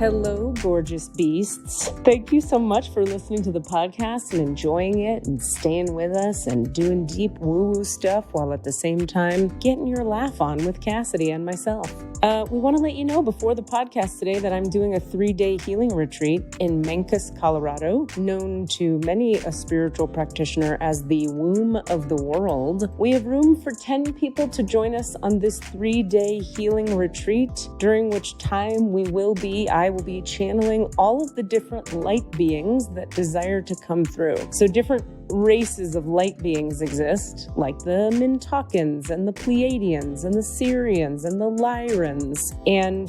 Hello, gorgeous beasts. Thank you so much for listening to the podcast and enjoying it and staying with us and doing deep woo-woo stuff while at the same time getting your laugh on with Cassidy and myself. We want to let you know before the podcast today that I'm doing a 3-day healing retreat in Mancos, Colorado, known to many a spiritual practitioner as the womb of the world. We have room for 10 people to join us on this 3-day healing retreat, during which time I will be channeling all of the different light beings that desire to come through. So different races of light beings exist, like the Mintakans and the Pleiadians and the Syrians and the Lyrans. And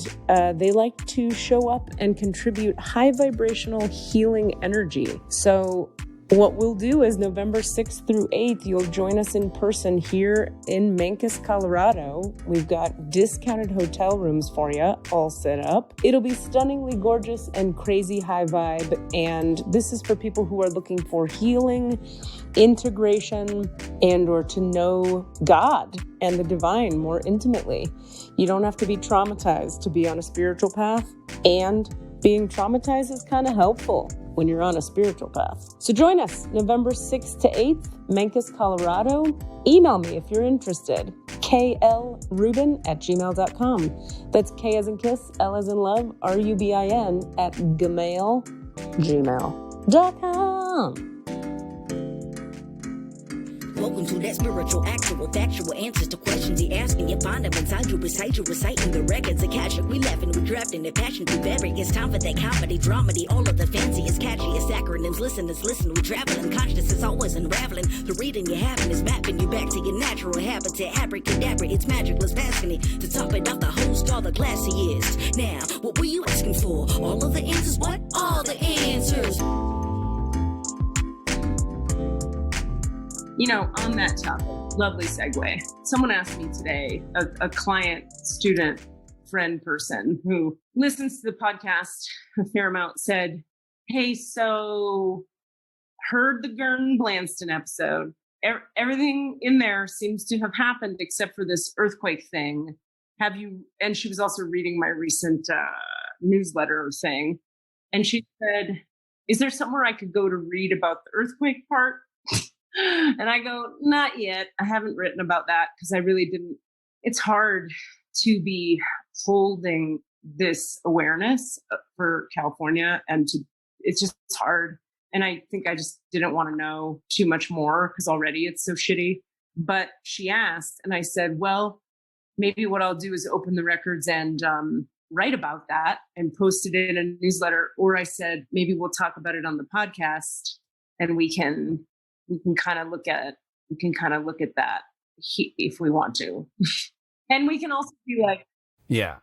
they like to show up and contribute high vibrational healing energy. So what we'll do is November 6th through 8th, you'll join us in person here in Mancos, Colorado. We've got discounted hotel rooms for you all set up. It'll be stunningly gorgeous and crazy high vibe. And this is for people who are looking for healing, integration, and or to know God and the divine more intimately. You don't have to be traumatized to be on a spiritual path, and being traumatized is kind of helpful when you're on a spiritual path. So join us November 6th to 8th, Mancos, Colorado. Email me if you're interested. klrubin@gmail.com. That's K as in kiss, L as in love, RUBIN @gmail.com. Welcome to that spiritual, actual, factual answers to questions he asking. You find them inside you, recite you, reciting the records of cash. We laughing, we drafting, the passion we bury. It's time for that comedy, dramedy, all of the fanciest, catchiest acronyms. Listeners, listen, we traveling. Conscious is always unraveling. The reading you're having is mapping you back to your natural habitat. Abracadabra, it's magicless, fascinating. To top it off, the host, all the classiest. Now, what were you asking for? All of the answers? What? All the answers. You know, on that topic, lovely segue. Someone asked me today, a client, student, friend person who listens to the podcast a fair amount, said, hey, so heard the Gern Blanston episode. Everything in there seems to have happened except for this earthquake thing. Have you, and she was also reading my recent newsletter thing. And she said, is there somewhere I could go to read about the earthquake part? And I go, not yet. I haven't written about that because I really didn't. It's hard to be holding this awareness for California, and it's just hard. And I think I just didn't want to know too much more because already it's so shitty. But she asked, and I said, well, maybe what I'll do is open the records and write about that and post it in a newsletter. Or I said, maybe we'll talk about it on the podcast, and we can kind of look at that if we want to. And we can also be like, yeah,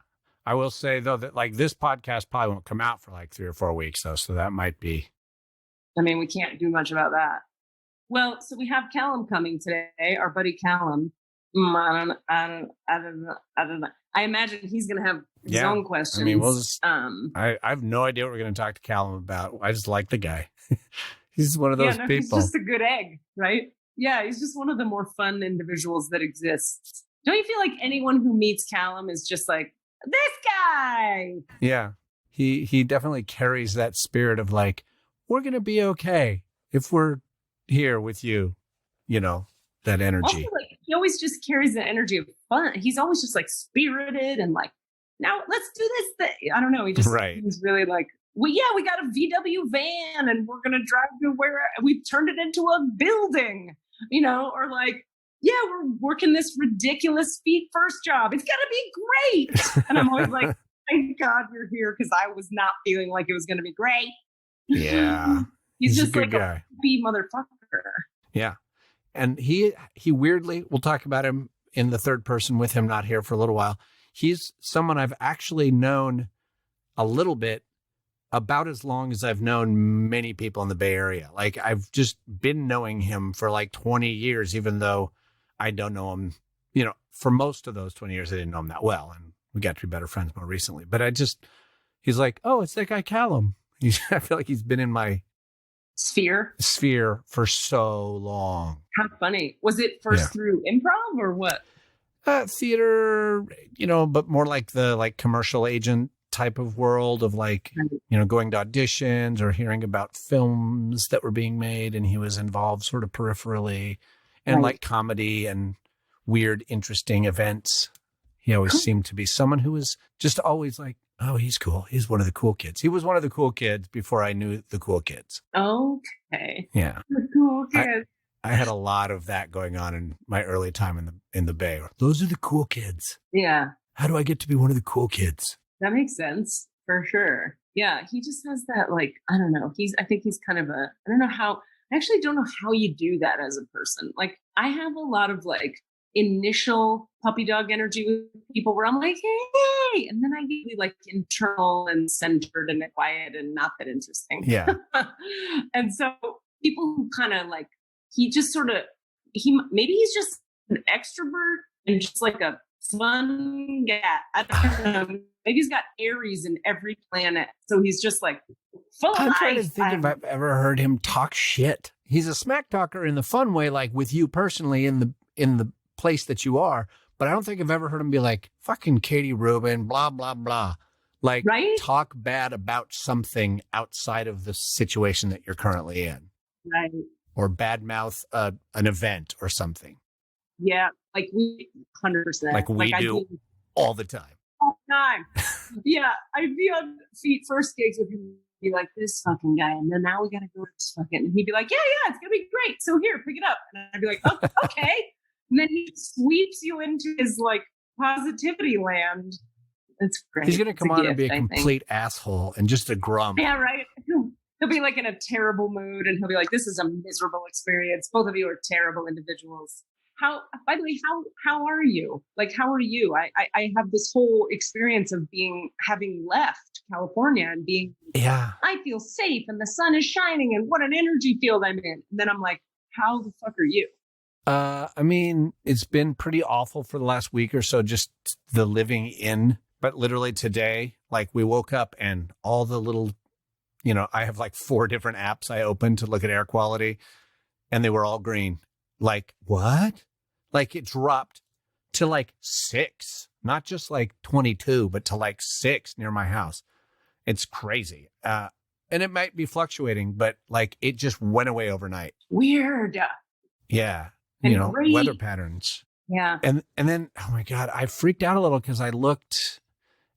I will say though that like this podcast probably won't come out for like 3 or 4 weeks though. So that might be, I mean, we can't do much about that. Well, so we have Calum coming today, our buddy Calum. I don't know. I imagine he's going to have his own questions. I mean, we'll just, I have no idea what we're going to talk to Calum about. I just like the guy. He's one of those people. He's just a good egg, right? Yeah, he's just one of the more fun individuals that exists. Don't you feel like anyone who meets Calum is just like, this guy? Yeah, he definitely carries that spirit of like, we're going to be okay if we're here with you, you know, that energy. Also, like, he always just carries the energy of fun. He's always just like spirited and like, now let's do this thing. I don't know. He's really like, well, yeah, we got a VW van and we're going to drive to where we've turned it into a building, you know, or like, yeah, we're working this ridiculous feet first job. It's going to be great. And I'm always like, thank God you're here because I was not feeling like it was going to be great. Yeah. He's just like guy. A happy motherfucker. Yeah. And he weirdly, we'll talk about him in the third person with him not here for a little while. He's someone I've actually known a little bit about as long as I've known many people in the Bay Area. Like I've just been knowing him for like 20 years, even though I don't know him, you know, for most of those 20 years, I didn't know him that well. And we got to be better friends more recently, but he's like, oh, it's that guy Calum. I feel like he's been in my sphere for so long. How funny. Was it first through improv or what? Theater, you know, but more like the commercial agent type of world of like, going to auditions or hearing about films that were being made. And he was involved sort of peripherally and like comedy and weird, interesting events. He always seemed to be someone who was just always like, oh, he's cool. He's one of the cool kids. He was one of the cool kids before I knew the cool kids. Okay. Yeah. The cool kids. I had a lot of that going on in my early time in the Bay. Those are the cool kids. Yeah. How do I get to be one of the cool kids? That makes sense for sure. Yeah. He just has that, like, I don't know. I think he's kind of I actually don't know how you do that as a person. Like, I have a lot of like initial puppy dog energy with people where I'm like, hey, and then I get really like internal and centered and quiet and not that interesting. Yeah. And so people who kind of like, maybe he's just an extrovert and just like a fun guy. I don't know. Maybe he's got Aries in every planet. So he's just like full of life. I'm trying to think if I've ever heard him talk shit. He's a smack talker in the fun way, like with you personally in the place that you are. But I don't think I've ever heard him be like, fucking Katie Rubin, blah, blah, blah. Like, talk bad about something outside of the situation that you're currently in. Right. Or badmouth an event or something. Yeah, like we 100%. Like we do all the time. All the time. Yeah, I'd be on first gigs with him, be like, this fucking guy, and then now we gotta go to this fucking, and he'd be like, yeah, it's gonna be great. So here, pick it up. And I'd be like, oh, okay. And then he sweeps you into his like positivity land. That's great. He's gonna come on and be a complete asshole and just a grump. Yeah, right. He'll be like in a terrible mood and he'll be like, this is a miserable experience. Both of you are terrible individuals. By the way, how are you? Like, how are you? I have this whole experience of having left California and I feel safe and the sun is shining and what an energy field I'm in. And then I'm like, how the fuck are you? I mean, it's been pretty awful for the last week or so, just the living in, but literally today, like we woke up and all the little, I have like 4 different apps I opened to look at air quality and they were all green. Like, what? Like it dropped to like 6, not just like 22, but to like 6 near my house. It's crazy. And it might be fluctuating, but like it just went away overnight. Weird. Yeah. And great. Weather patterns. Yeah. And then, oh my God, I freaked out a little because I looked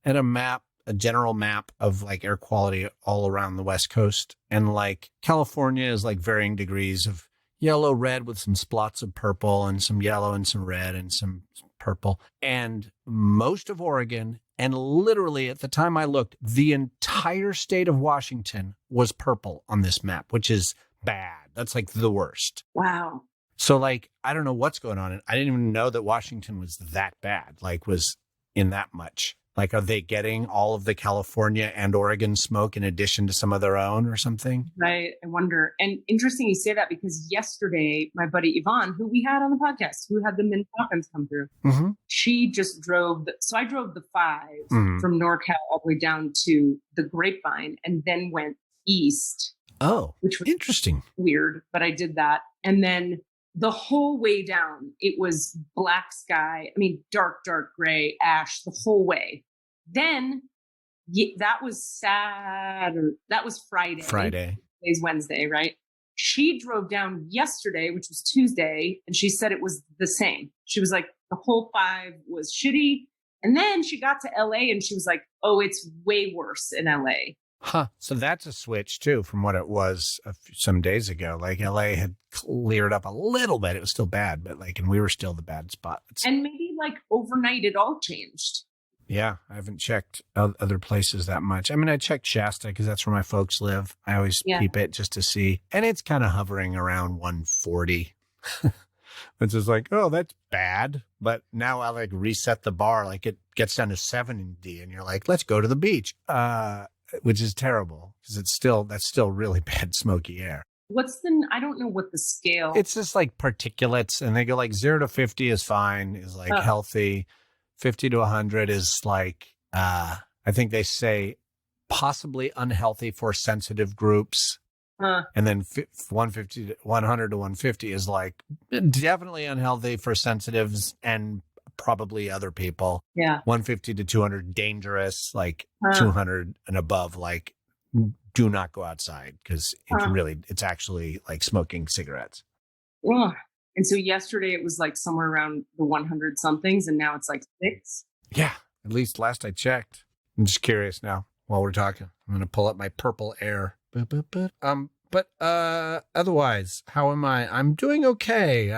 at a general map of like air quality all around the West Coast. And like California is like varying degrees of yellow, red with some spots of purple and some yellow and some red and some purple. And most of Oregon, and literally at the time I looked, the entire state of Washington was purple on this map, which is bad. That's like the worst. Wow. So like, I don't know what's going on. And I didn't even know that Washington was that bad, like was in that much. Like, are they getting all of the California and Oregon smoke in addition to some of their own or something? Right. I wonder. And interesting you say that because yesterday, my buddy Yvonne, who we had on the podcast, who had the Min Falcons come through, she just drove. So I drove the 5 from NorCal all the way down to the Grapevine and then went east. Oh, which was interesting. Weird, but I did that. And then the whole way down, it was black sky. I mean, dark gray, ash the whole way. Then that was Saturday. That was Friday. Today's Wednesday, right? She drove down yesterday, which was Tuesday, and she said it was the same. She was like, the whole 5 was shitty. And then she got to LA and she was like, oh, it's way worse in LA. Huh. So that's a switch too from what it was some days ago. Like LA had cleared up a little bit. It was still bad, but like, and we were still the bad spot. And maybe like overnight it all changed. Yeah. I haven't checked other places that much. I mean, I checked Shasta because that's where my folks live. I always keep it just to see. And it's kind of hovering around 140. Which is like, oh, that's bad. But now I like reset the bar. Like it gets down to 70 and you're like, let's go to the beach. Which is terrible because that's still really bad smoky air. I don't know what the scale. It's just like particulates and they go like 0 to 50 is fine, is like healthy. 50 to 100 is like, I think they say possibly unhealthy for sensitive groups. And then 100 to 150 is like definitely unhealthy for sensitives and probably other people. Yeah. 150 to 200, dangerous, like 200 and above, like do not go outside because it's actually like smoking cigarettes. Ugh. And so yesterday it was like somewhere around the 100 somethings, and now it's like 6. Yeah, at least last I checked. I'm just curious now while we're talking. I'm going to pull up my purple air. But otherwise, how am I? I'm doing okay.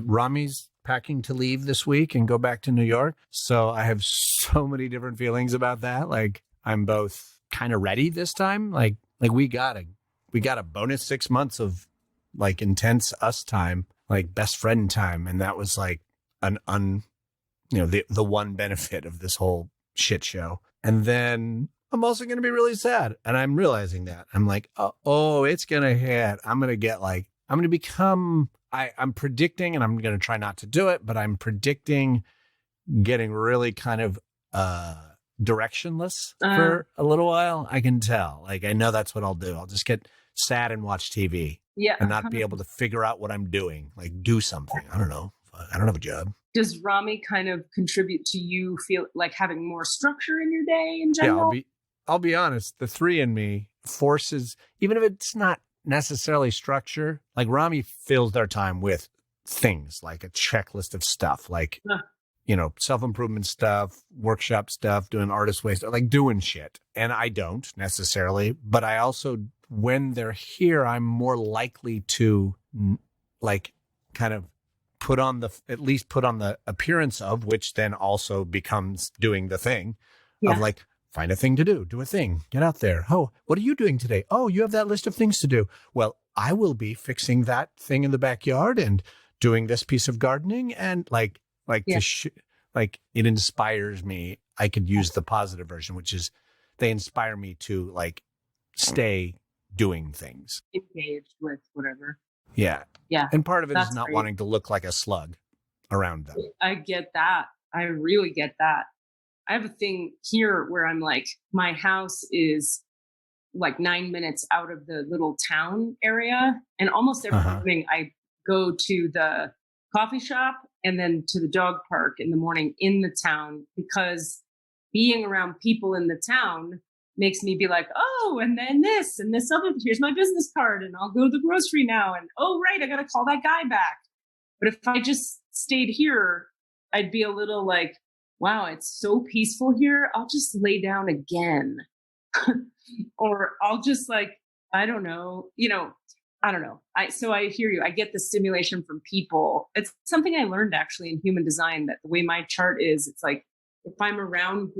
Rami's packing to leave this week and go back to New York. So I have so many different feelings about that. Like I'm both kind of ready this time. Like we got a bonus 6 months of like intense us time, like best friend time. And that was like the one benefit of this whole shit show. And then I'm also going to be really sad. And I'm realizing that I'm like, oh, it's going to hit. I'm going to become, I'm predicting, and I'm going to try not to do it, but I'm predicting getting really kind of directionless for a little while. I can tell. Like, I know that's what I'll do. I'll just get sad and watch TV and not be able to figure out what I'm doing, like do something. I don't know. I don't have a job. Does Rami kind of contribute to you feel like having more structure in your day in general? Yeah, I'll be honest. The 3 in me forces, even if it's not necessarily structure, like Rami fills their time with things like a checklist of stuff, like, self-improvement stuff, workshop stuff, doing artist ways, like doing shit. And I don't necessarily, but I also, when they're here, I'm more likely to like kind of at least put on the appearance of, which then also becomes doing the thing of like, find a thing to do a thing, get out there. Oh, what are you doing today? Oh, you have that list of things to do. Well, I will be fixing that thing in the backyard and doing this piece of gardening. And like it inspires me. I could use the positive version, which is they inspire me to like stay doing things. Engaged with whatever. Yeah. Yeah. And part of it is not wanting to look like a slug around them. I get that. I really get that. I have a thing here where I'm like, my house is like 9 minutes out of the little town area. And almost every morning I go to the coffee shop and then to the dog park in the morning in the town, because being around people in the town makes me be like, oh, and then this and this other, here's my business card and I'll go to the grocery now. And oh, right, I got to call that guy back. But if I just stayed here, I'd be a little like, wow, it's so peaceful here. I'll just lay down again. Or I'll just like, I don't know. So I hear you. I get the stimulation from people. It's something I learned actually in human design, that the way my chart is, it's like, if I'm around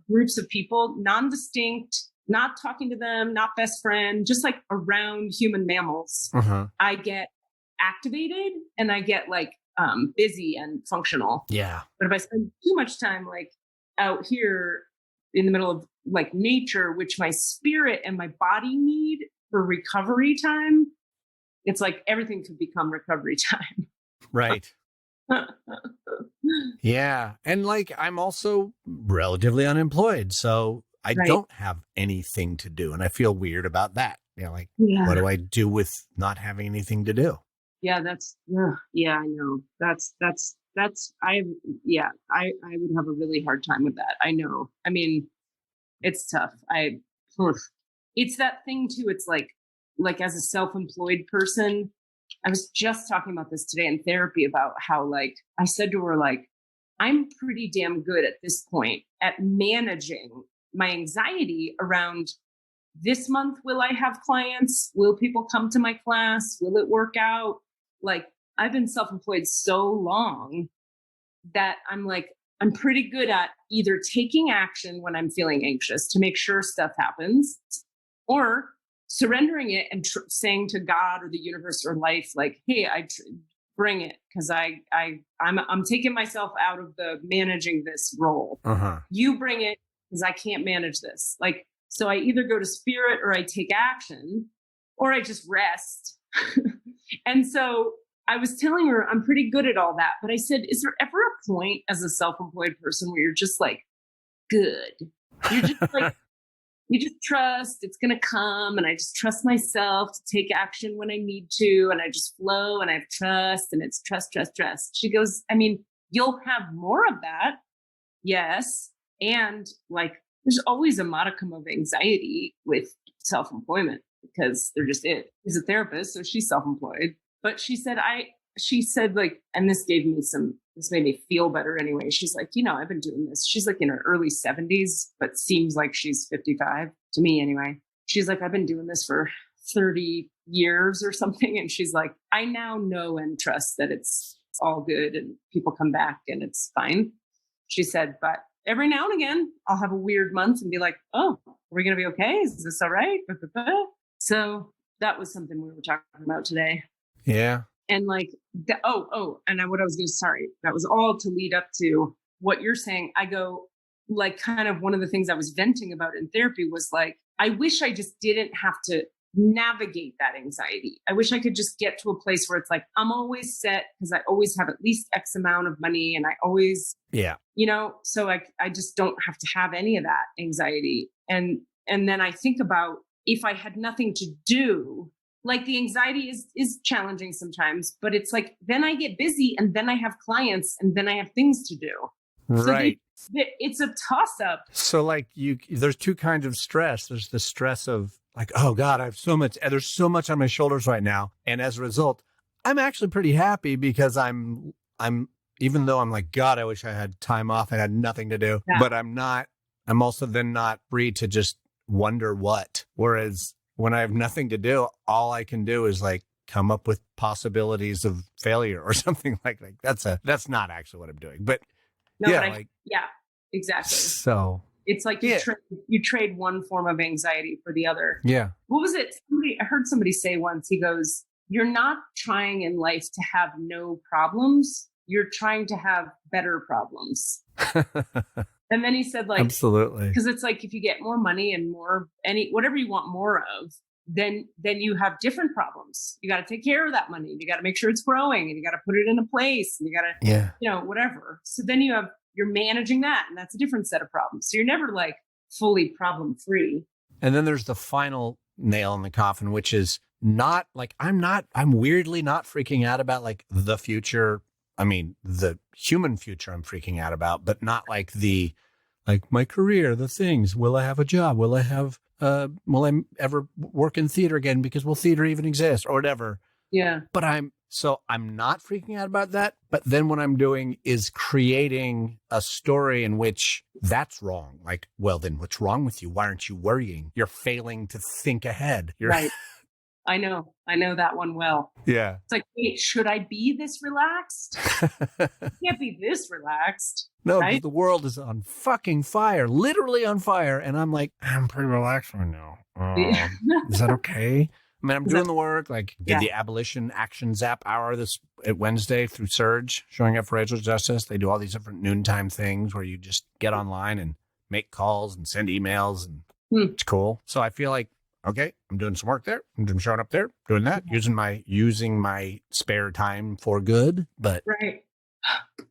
groups of people, non-distinct, not talking to them, not best friend, just like around human mammals, I get activated and I get like busy and functional. Yeah. But if I spend too much time like out here in the middle of like nature, which my spirit and my body need for recovery time, it's like everything could become recovery time. Right. Yeah. And like, I'm also relatively unemployed, so I don't have anything to do. And I feel weird about that. What do I do with not having anything to do? Yeah, I know. I would have a really hard time with that. I know. I mean, it's tough. It's that thing too. It's like as a self-employed person, I was just talking about this today in therapy about how like, I said to her, like, I'm pretty damn good at this point at managing my anxiety around this month. Will I have clients? Will people come to my class? Will it work out? Like, I've been self-employed so long that I'm like, I'm pretty good at either taking action when I'm feeling anxious to make sure stuff happens, or surrendering it and saying to God or the universe or life, like, hey, bring it. Cause I'm taking myself out of the managing this role. You bring it because I can't manage this. Like, so I either go to spirit or I take action or I just rest. And so I was telling her I'm pretty good at all that. But I said, is there ever a point as a self-employed person where you're just like, good? You're just like, you just trust it's going to come. And I just trust myself to take action when I need to. And I just flow and I have trust, and it's trust. She goes, I mean, you'll have more of that. Yes. And like, there's always a modicum of anxiety with self-employment because there just is. She's a therapist, so she's self-employed. But she said, like, and this made me feel better anyway. She's like, I've been doing this. She's like in her early 70s, but seems like she's 55 to me anyway. She's like, I've been doing this for 30 years or something. And she's like, I now know and trust that it's all good and people come back and it's fine. She said, but every now and again, I'll have a weird month and be like, oh, are we going to be okay? Is this all right? So that was something we were talking about today. Yeah. And like, that was all to lead up to what you're saying. I go, like, kind of one of the things I was venting about in therapy was like, I wish I just didn't have to navigate that anxiety. I wish I could just get to a place where it's like, I'm always set because I always have at least X amount of money and I always, so I just don't have to have any of that anxiety. And then I think about if I had nothing to do, like the anxiety is challenging sometimes, but it's like, then I get busy and then I have clients and then I have things to do. Right. So it's a toss up. So like there's two kinds of stress. There's the stress of like, oh God, I have so much, there's so much on my shoulders right now. And as a result, I'm actually pretty happy because I'm, even though I'm like, God, I wish I had time off and had nothing to do, but I'm also then not free to just wonder what. Whereas when I have nothing to do, all I can do is like come up with possibilities of failure or something like that. That's not actually what I'm doing, but exactly. So it's like you trade one form of anxiety for the other. Yeah. What was it? I heard somebody say once, he goes, you're not trying in life to have no problems. You're trying to have better problems. And then he said, like, absolutely. Because it's like, if you get more money and whatever you want more of, then you have different problems. You got to take care of that money. You got to make sure it's growing and you got to put it in a place and you got to, whatever. So then you're managing that and that's a different set of problems. So you're never like fully problem free. And then there's the final nail in the coffin, which is not like, I'm weirdly not freaking out about like the future. I mean, the human future I'm freaking out about, but not like my career, the things. Will I have a job? Will I ever work in theater again? Because will theater even exist or whatever? Yeah. But I'm not freaking out about that. But then what I'm doing is creating a story in which that's wrong. Like, well, then what's wrong with you? Why aren't you worrying? You're failing to think ahead. Right. I know that one well. Yeah. It's like, wait, should I be this relaxed? I can't be this relaxed. No, right? The world is on fucking fire, literally on fire. And I'm like, I'm pretty relaxed right now. Is that okay? I mean, I'm doing the work, like did the Abolition Action Zap Hour this Wednesday through Surge, showing up for racial justice. They do all these different noontime things where you just get online and make calls and send emails and it's cool. So I feel like, okay, I'm doing some work there. I'm showing up there, doing that, using my spare time for good, but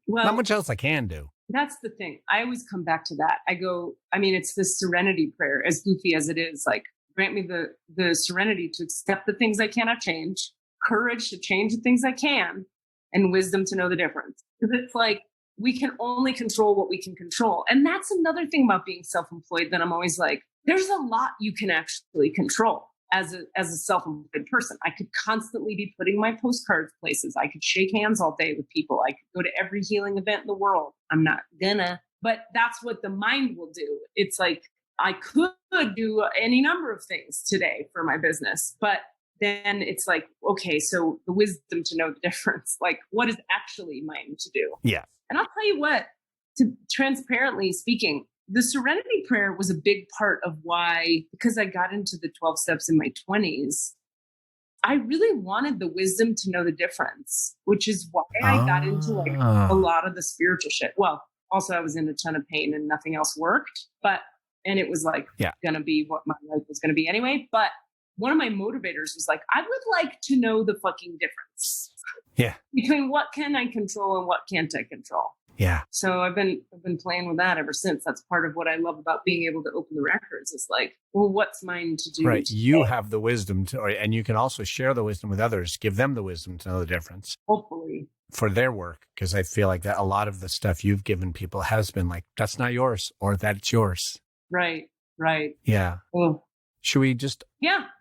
well, not much else I can do. That's the thing. I always come back to that. It's the serenity prayer, as goofy as it is, like, grant me the serenity to accept the things I cannot change, courage to change the things I can, and wisdom to know the difference. Because it's like, we can only control what we can control. And that's another thing about being self-employed that I'm always like, there's a lot you can actually control as a self-employed person. I could constantly be putting my postcards places. I could shake hands all day with people. I could go to every healing event in the world. I'm not gonna, but that's what the mind will do. It's like, I could do any number of things today for my business, but then it's like, okay, so the wisdom to know the difference, like what is actually mine to do? Yeah. And I'll tell you what, transparently speaking, the serenity prayer was a big part of why, because I got into the 12 steps in my 20s, I really wanted the wisdom to know the difference, which is why I got into like a lot of the spiritual shit. Well, also I was in a ton of pain and nothing else worked, and it was like going to be what my life was going to be anyway. But one of my motivators was like, I would like to know the fucking difference between what can I control and what can't I control. Yeah. So I've been playing with that ever since. That's part of what I love about being able to open the records. Is like, well, what's mine to do? Right. Today? You have the wisdom and you can also share the wisdom with others, give them the wisdom to know the difference. Hopefully. For their work. Because I feel like that a lot of the stuff you've given people has been like, that's not yours, or that's yours. Right. Yeah. Oh. Should we just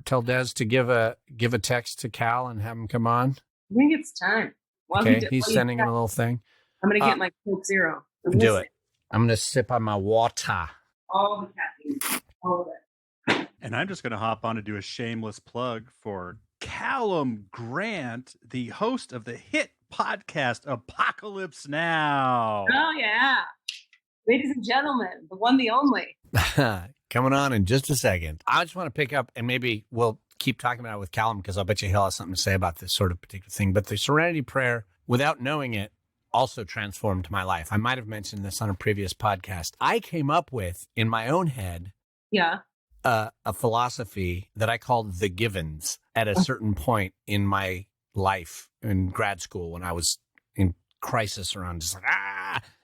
tell Des to give a text to Cal and have him come on? I think it's time. Okay, he's sending in a little thing. I'm going to get my Coke Zero. Do it. I'm going to sip on my water. All the caffeine. All of it. And I'm just going to hop on to do a shameless plug for Calum Grant, the host of the hit podcast Apocalypse Now. Oh, yeah. Ladies and gentlemen, the one, the only. Coming on in just a second. I just want to pick up, and maybe we'll keep talking about it with Calum, because I'll bet you he'll have something to say about this sort of particular thing. But the Serenity Prayer, without knowing it, also transformed my life. I might have mentioned this on a previous podcast. I came up with, in my own head, a philosophy that I called the givens at a certain point in my life in grad school when I was in crisis around just like,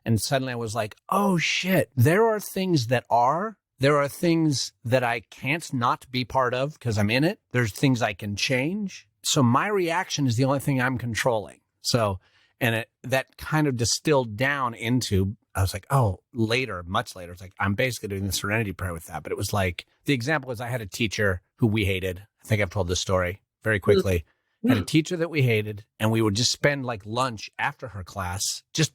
and suddenly I was like, oh shit, there are things that there are things that I can't not be part of because I'm in it. There's things I can change. So my reaction is the only thing I'm controlling. So, and that kind of distilled down into, I was like, oh, much later, it's like, I'm basically doing the Serenity Prayer with that. But it was like, the example was I had a teacher who we hated. I think I've told this story very quickly. Had a teacher that we hated, and we would just spend like lunch after her class, just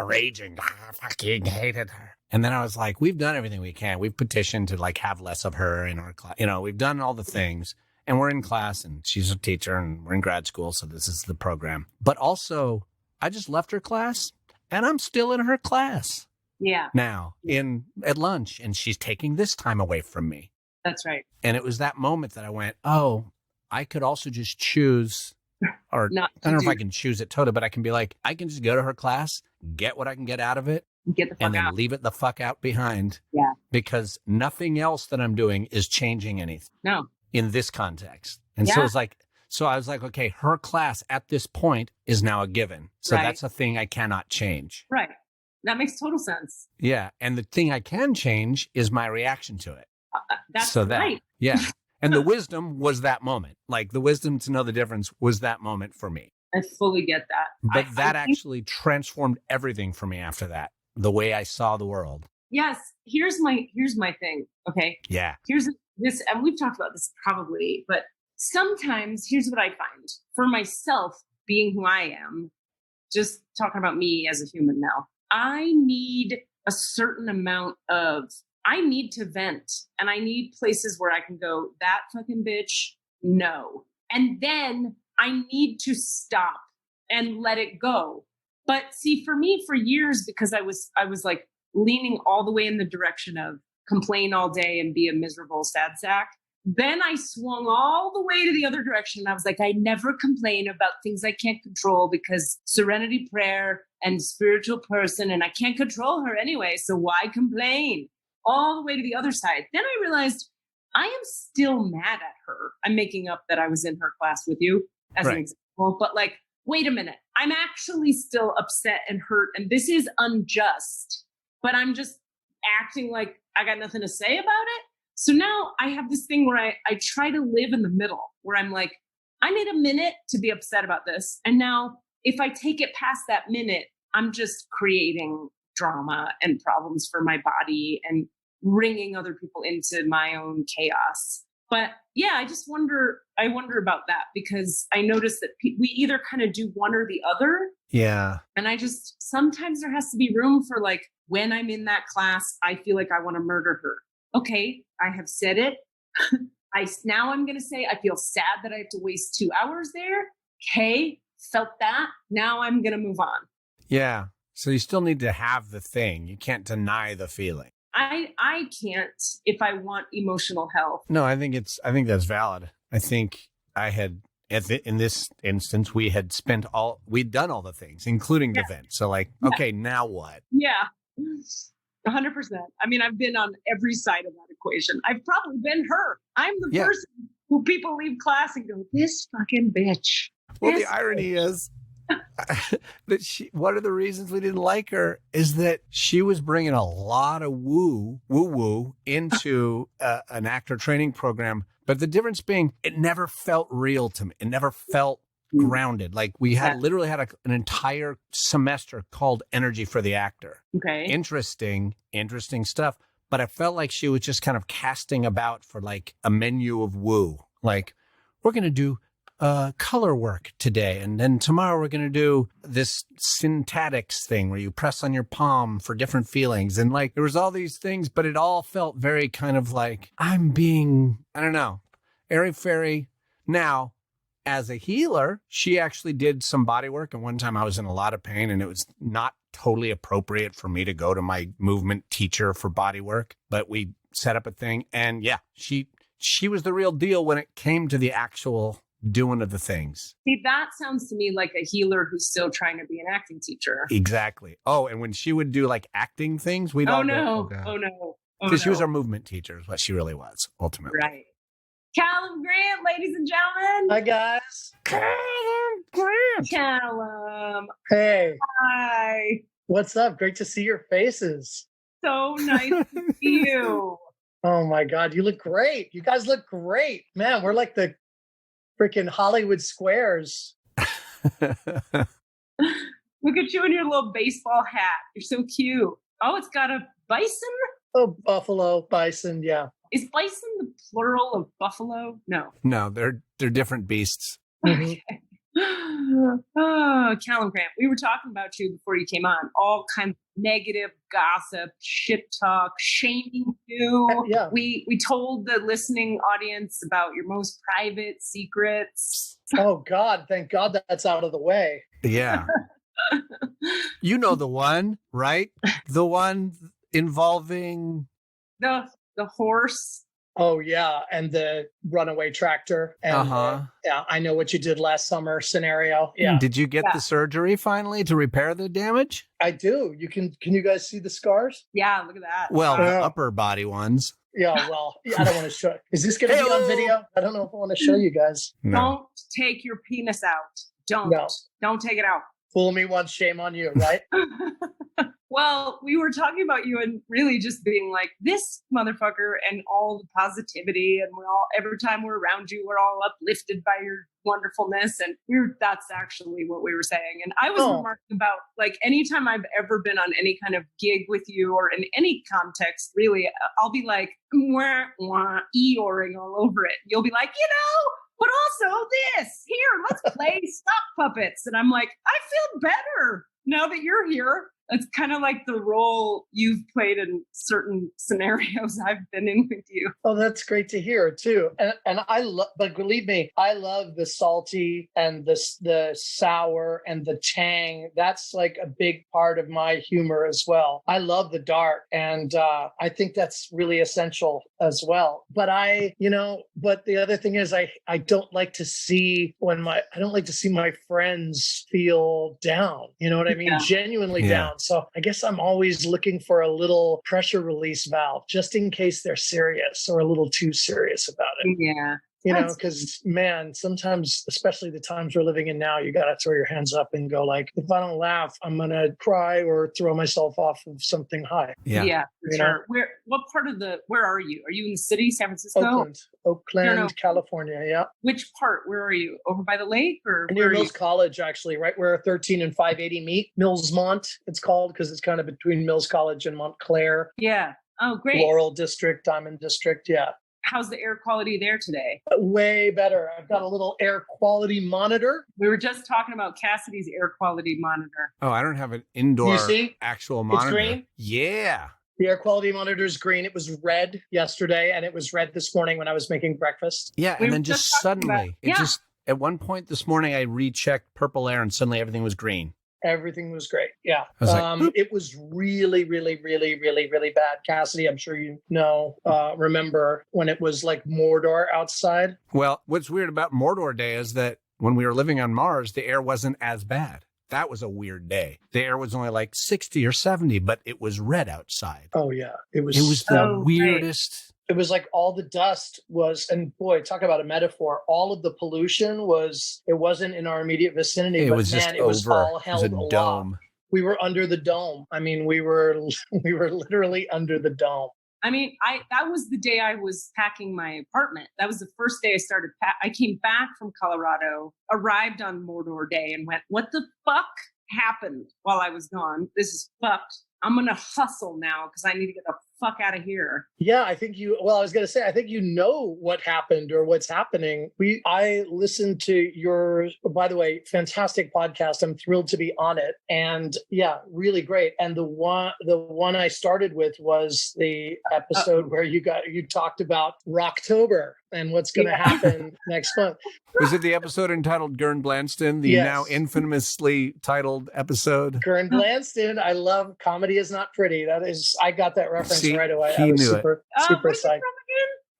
raging, fucking hated her. And then I was like, we've done everything we can. We've petitioned to like have less of her in our class. We've done all the things, and we're in class, and she's a teacher, and we're in grad school, so this is the program. But also, I just left her class, and I'm still in her class. Yeah. Now, at lunch, and she's taking this time away from me. That's right. And it was that moment that I went, oh, I could also just choose, or I don't know if I can choose it totally, but I can be like, I can just go to her class, get what I can get out of it, and then leave it the fuck out behind. Yeah. Because nothing else that I'm doing is changing anything. No. In this context. And so it's like, I was like, okay, her class at this point is now a given. So that's a thing I cannot change. Right. That makes total sense. Yeah. And the thing I can change is my reaction to it. That's right. Yeah. And the wisdom was that moment. Like the wisdom to know the difference was that moment for me. I fully get that. But that actually transformed everything for me after that. The way I saw the world. Yes. Here's my thing. Okay. Yeah. Here's this, and we've talked about this probably, but sometimes here's what I find for myself, being who I am, just talking about me as a human now. I need a certain amount I need to vent, and I need places where I can go, that fucking bitch, no. And then I need to stop and let it go. But see, for me, for years, because I was like leaning all the way in the direction of complain all day and be a miserable sad sack. Then I swung all the way to the other direction. I was like, I never complain about things I can't control because Serenity Prayer and spiritual person, and I can't control her anyway. So why complain? All the way to the other side. Then I realized I am still mad at her. I'm making up that I was in her class with you as an example, but like, wait a minute, I'm actually still upset and hurt, and this is unjust, but I'm just acting like I got nothing to say about it. So now I have this thing where I try to live in the middle, where I'm like, I need a minute to be upset about this. And now if I take it past that minute, I'm just creating drama and problems for my body and bringing other people into my own chaos. But yeah, I wonder about that, because I notice that we either kind of do one or the other. Yeah. And sometimes there has to be room for like, when I'm in that class, I feel like I want to murder her. Okay, I have said it. Now I'm going to say, I feel sad that I have to waste 2 hours there. Okay, felt that. Now I'm going to move on. Yeah. So you still need to have the thing. You can't deny the feeling. I can't if I want emotional health. No, I think that's valid. I think in this instance, we'd done all the things, including the vent. So like, okay, now what? Yeah, 100%. I mean, I've been on every side of that equation. I've probably been her. I'm the person who people leave class and go, this fucking bitch. Well, the irony is, One of the reasons we didn't like her is that she was bringing a lot of woo into an actor training program. But the difference being, it never felt real to me. It never felt grounded. Like we had literally had an entire semester called Energy for the Actor. Okay. Interesting stuff. But I felt like she was just kind of casting about for like a menu of woo. Like, we're going to do color work today. And then tomorrow we're going to do this syntactics thing where you press on your palm for different feelings. And like, there was all these things, but it all felt very kind of like, I'm being, I don't know, airy-fairy. Now, as a healer, she actually did some body work. And one time I was in a lot of pain and it was not totally appropriate for me to go to my movement teacher for body work. But we set up a thing. And yeah, she was the real deal when it came to the actual doing of the things. See, that sounds to me like a healer who's still trying to be an acting teacher. Exactly. Oh, and when she would do like acting things, we'd oh no. Because she was our movement teacher is what she really was, ultimately. Right. Calum Grant, ladies and gentlemen. Hi, guys. Calum Grant. Calum. Hey. Hi. What's up? Great to see your faces. So nice to see you. Oh, my God. You look great. You guys look great. Man, we're like the freaking Hollywood squares. Look at you in your little baseball hat. You're so cute. Oh, it's got a bison? Oh, buffalo, bison, yeah. Is bison the plural of buffalo? No. No, they're different beasts. Okay. Oh, Calum Grant, we were talking about you before you came on. All kinds of negative gossip, shit talk, shaming you. Yeah. We told the listening audience about your most private secrets. Oh, God. Thank God that's out of the way. Yeah. You know the one, right? The one involving The horse. Oh, yeah. And the runaway tractor. And yeah, I know what you did last summer scenario. Yeah. Did you get the surgery finally to repair the damage? I do. Can you guys see the scars? Yeah, look at that. Well, the upper body ones. Yeah, well, I don't want to show. Is this going to be on video? I don't know if I want to show you guys. No. Don't take your penis out. Don't take it out. Fool me once, shame on you, right? Well, we were talking about you and really just being like, this motherfucker and all the positivity, and every time we're around you, we're all uplifted by your wonderfulness. And that's actually what we were saying. And I was remarking about, like, anytime I've ever been on any kind of gig with you or in any context, really, I'll be like, wah, wah, Eeyoring all over it. You'll be like, but also this, here, let's play sock puppets. And I'm like, I feel better now that you're here. It's kind of like the role you've played in certain scenarios I've been in with you. Oh, that's great to hear too. And I love, but believe me, I love the salty and the sour and the tang. That's like a big part of my humor as well. I love the dark, and I think that's really essential as well. But but the other thing is, I don't like to see my friends feel down. You know what I mean? Yeah. Genuinely down. So I guess I'm always looking for a little pressure release valve just in case they're serious or a little too serious about it. Yeah. Because, man, sometimes, especially the times we're living in now, you got to throw your hands up and go like, if I don't laugh, I'm going to cry or throw myself off of something high. Yeah, for sure. Where are you? Are you in the city, San Francisco? Oakland, California. Yeah. Which part? Where are you? Over by the lake or? Near Mills College, actually, right where 13 and 580 meet. Millsmont, it's called, because it's kind of between Mills College and Montclair. Yeah. Oh, great. Laurel District, Diamond District. Yeah. How's the air quality there today? Way better. I've got a little air quality monitor. We were just talking about Cassidy's air quality monitor. Oh, I don't have an indoor actual monitor. It's green? Yeah. The air quality monitor is green. It was red yesterday, and it was red this morning when I was making breakfast. Yeah, and then just suddenly, at one point this morning, I rechecked purple air, and suddenly everything was green. Everything was great. Yeah. I was like, it was really, really, really, really, really bad. Cassidy, I'm sure you remember when it was like Mordor outside. Well, what's weird about Mordor Day is that when we were living on Mars, the air wasn't as bad. That was a weird day. The air was only like 60 or 70, but it was red outside. Oh, yeah. It was the weirdest. it was like all the dust was, and boy, talk about a metaphor. All of the pollution it wasn't in our immediate vicinity, It but was just it was over. all It was held a aloft. dome. We were under the dome. I mean, we were literally under the dome. I mean, that was the day I was packing my apartment. That was the first day I started. I came back from Colorado, arrived on Mordor Day, and went, "What the fuck happened while I was gone? This is fucked. I'm gonna hustle now because I need to get the fuck out of here." Yeah, I think I was going to say, I think you know what happened or what's happening. I listened to your, by the way, fantastic podcast. I'm thrilled to be on it. And yeah, really great. And the one I started with was the episode where you talked about Rocktober and what's going to happen next month. Was it the episode entitled Gern Blanston, the now infamously titled episode? Gern Blanston, I love Comedy Is Not Pretty. I got that reference right away. He I was knew super psyched. Again?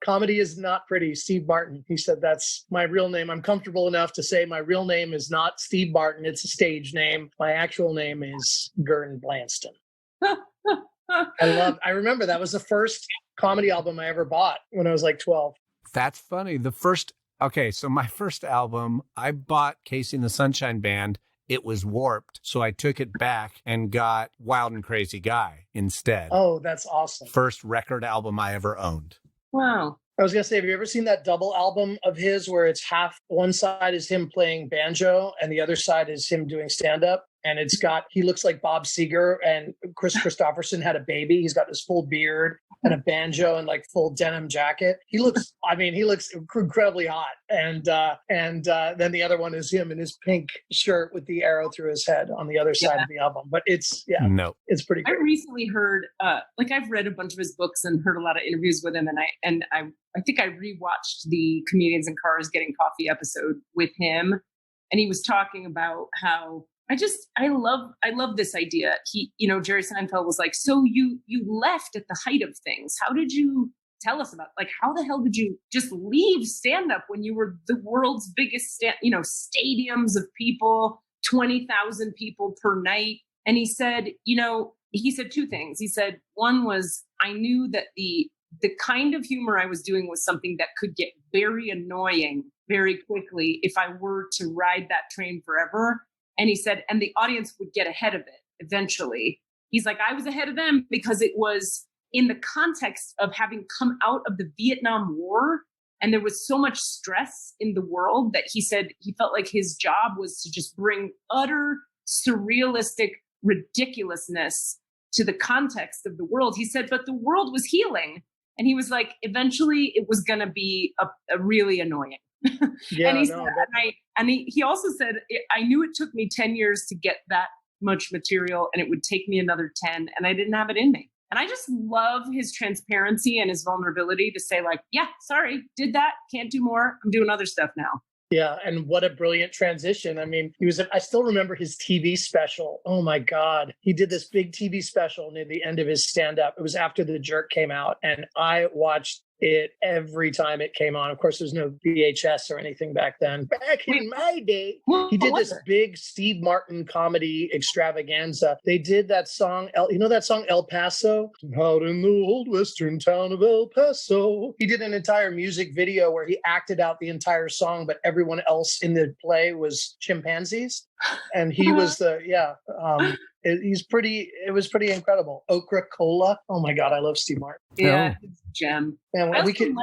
Comedy Is Not Pretty, Steve Martin. He said, that's my real name. I'm comfortable enough to say my real name is not Steve Martin. It's a stage name. My actual name is Gern Blanston. I remember that was the first comedy album I ever bought when I was like 12. That's funny. So my first album, I bought Casey and the Sunshine Band. It was warped. So I took it back and got Wild and Crazy Guy instead. Oh, that's awesome. First record album I ever owned. Wow. I was going to say, have you ever seen that double album of his where it's one side is him playing banjo and the other side is him doing stand-up? And he looks like Bob Seger, and Chris Christopherson had a baby. He's got this full beard and a banjo and like full denim jacket. He looks incredibly hot. And then the other one is him in his pink shirt with the arrow through his head on the other side of the album. But it's pretty great. I recently heard, I've read a bunch of his books and heard a lot of interviews with him. And I think I rewatched the Comedians in Cars Getting Coffee episode with him. And he was talking about how, I love this idea. Jerry Seinfeld was like, so you left at the height of things. How did you tell us about, like, how the hell did you just leave stand-up when you were the world's biggest, stadiums of people, 20,000 people per night? And he said, he said two things. He said, one was, I knew that the kind of humor I was doing was something that could get very annoying very quickly if I were to ride that train forever. And he said, and the audience would get ahead of it eventually. He's like, I was ahead of them because it was in the context of having come out of the Vietnam War. And there was so much stress in the world that he said he felt like his job was to just bring utter surrealistic ridiculousness to the context of the world. He said, but the world was healing. And he was like, eventually it was going to be a really annoying. Yeah, and he said, he also said, I knew it took me 10 years to get that much material, and it would take me another 10, and I didn't have it in me. And I just love his transparency and his vulnerability to say, like, yeah, sorry, did that, can't do more. I'm doing other stuff now. Yeah, and what a brilliant transition. I mean, I still remember his TV special. Oh my God. He did this big TV special near the end of his stand-up. It was after The Jerk came out, and I watched it every time it came on. Of course, there's no VHS or anything back then. Back in my day, he did this big Steve Martin comedy extravaganza. They did that song, that song El Paso? Out in the old western town of El Paso. He did an entire music video where he acted out the entire song, but everyone else in the play was chimpanzees. And he was it was pretty incredible. Okra Cola. Oh my God, I love Steve Martin. Yeah, it's a gem. And we could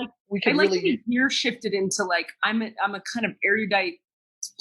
really to be gear shifted into like I'm a kind of erudite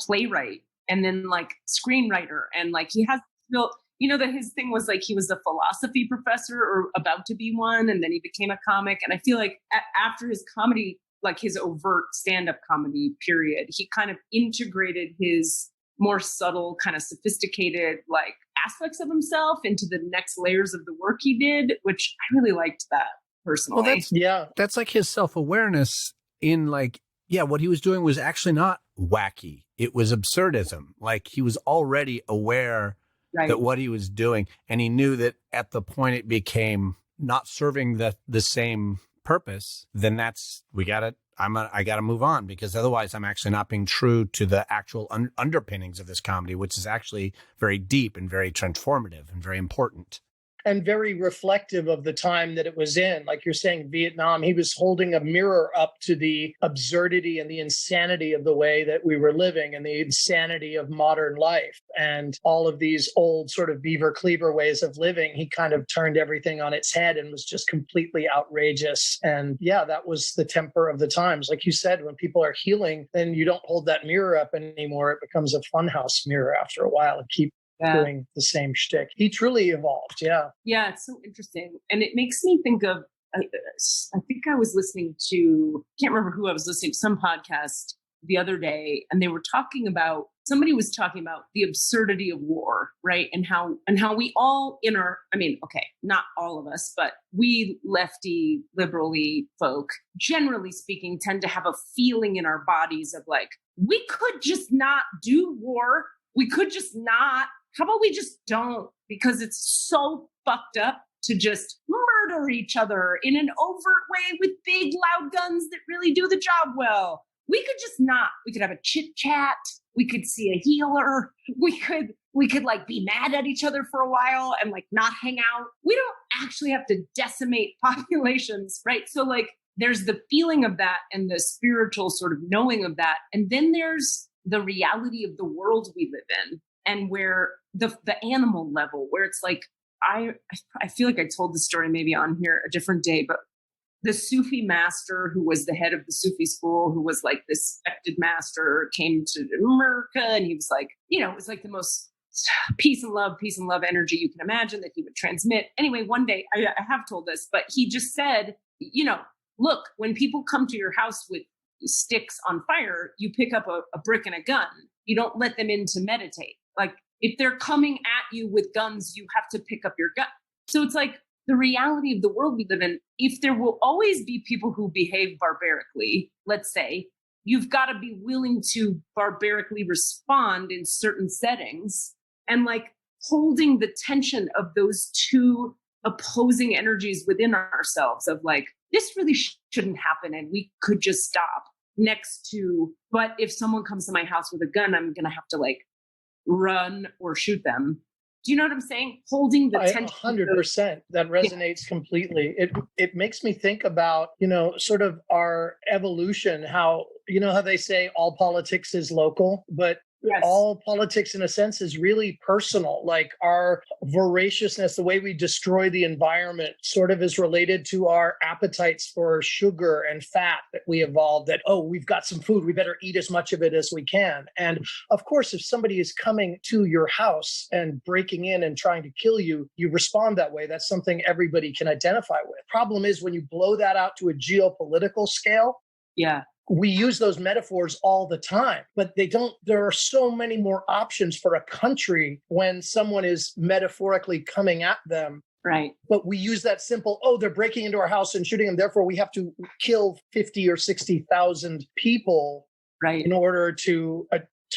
playwright and then like screenwriter, and like he has built, that his thing was like he was a philosophy professor or about to be one, and then he became a comic. And I feel like after his comedy, like his overt stand-up comedy period, he kind of integrated his more subtle, kind of sophisticated like aspects of himself into the next layers of the work he did, which I really liked that personally. Well, that's like his self-awareness in like, what he was doing was actually not wacky. It was absurdism. Like he was already aware that what he was doing, and he knew that at the point it became not serving the same purpose, then I got to move on, because otherwise I'm actually not being true to the actual underpinnings of this comedy, which is actually very deep and very transformative and very important. and very reflective of the time that it was in. Like you're saying, Vietnam, he was holding a mirror up to the absurdity and the insanity of the way that we were living and the insanity of modern life and all of these old sort of beaver cleaver ways of living. He kind of turned everything on its head and was just completely outrageous. And yeah, that was the temper of the times. Like you said, when people are healing, then you don't hold that mirror up anymore. It becomes a funhouse mirror after a while and keep doing the same shtick. He truly evolved. Yeah. Yeah, it's so interesting. And it makes me think of, I think I was listening to, can't remember who I was listening to, some podcast the other day, and they were talking about, somebody was talking about the absurdity of war, right? And how we all in our, I mean, okay, not all of us, but we lefty, liberally folk, generally speaking, tend to have a feeling in our bodies of like, we could just not do war. We could just not. How about we just don't? Because it's so fucked up to just murder each other in an overt way with big, loud guns that really do the job well. We could just not. We could have a chit chat. We could see a healer. We could like be mad at each other for a while and like not hang out. We don't actually have to decimate populations, right? So like there's the feeling of that and the spiritual sort of knowing of that. And then there's the reality of the world we live in and where the animal level, where it's like, I feel like I told the story maybe on here a different day, but the Sufi master who was the head of the Sufi school, who was like this respected master, came to America, and he was like, you know, it was like the most peace and love energy you can imagine that he would transmit. Anyway, one day, I have told this, but he just said, you know, look, when people come to your house with sticks on fire, you pick up a brick and a gun. You don't let them in to meditate. Like if they're coming at you with guns, you have to pick up your gun. So it's like, the reality of the world we live in, if there will always be people who behave barbarically, let's say, you've got to be willing to barbarically respond in certain settings. And like holding the tension of those two opposing energies within ourselves of like, this really shouldn't happen and we could just stop, next to, but if someone comes to my house with a gun, I'm going to have to like run or shoot them. Do you know what I'm saying? Holding the tension. 100%. That resonates completely. It makes me think about, you know, sort of our evolution, how, you know, how they say all politics is local, but yes, all politics in a sense is really personal. Like our voraciousness, the way we destroy the environment sort of is related to our appetites for sugar and fat that we evolved, that, oh, we've got some food, we better eat as much of it as we can. And of course, if somebody is coming to your house and breaking in and trying to kill you, you respond that way. That's something everybody can identify with. Problem is when you blow that out to a geopolitical scale, yeah, we use those metaphors all the time, but there are so many more options for a country when someone is metaphorically coming at them. Right. But we use that simple, oh, they're breaking into our house and shooting them, therefore we have to kill 50 or 60,000 people, right, in order to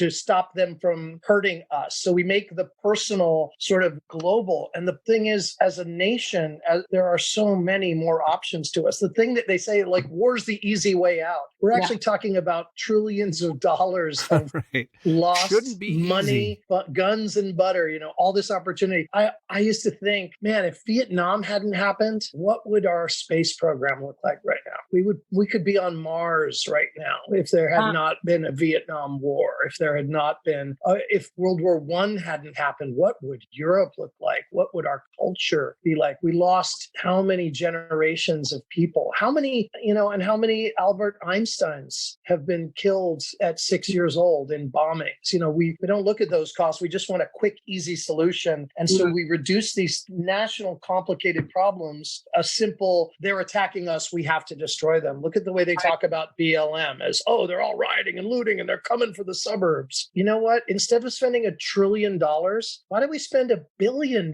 stop them from hurting us. So we make the personal sort of global. And the thing is, as a nation, there are so many more options to us. The thing that they say, like, war's the easy way out. We're actually talking about trillions of dollars of lost money, but guns and butter, you know, all this opportunity. I used to think, man, if Vietnam hadn't happened, what would our space program look like right now? We could be on Mars right now if there had not been a Vietnam War, if there had not been, if World War I hadn't happened, what would Europe look like? What would our culture be like? We lost how many generations of people? How many, you know, and how many Albert Einsteins have been killed at 6 years old in bombings? You know, we don't look at those costs. We just want a quick, easy solution. And so we reduce these national complicated problems, a simple, they're attacking us, we have to destroy them. Look at the way they talk about BLM as, oh, they're all rioting and looting and they're coming for the suburbs. You know what? Instead of spending $1 trillion, why don't we spend $1 billion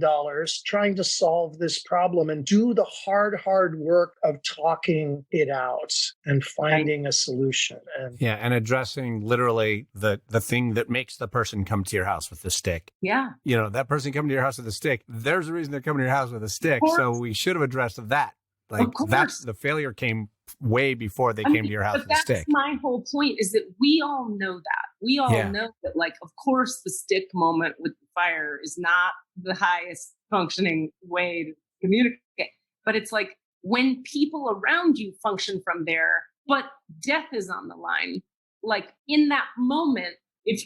trying to solve this problem and do the hard work of talking it out and finding a solution? And addressing literally the thing that makes the person come to your house with the stick. Yeah. You know, that person coming to your house with a stick, there's a reason they're coming to your house with a stick. So we should have addressed that. Like Of course. that's the failure came way before they came to your house but with a that's stick. my whole point is that we all know that. We all Yeah. know that, like, of course, the stick moment with the fire is not the highest functioning way to communicate. But it's like when people around you function from there, but death is on the line, like in that moment, if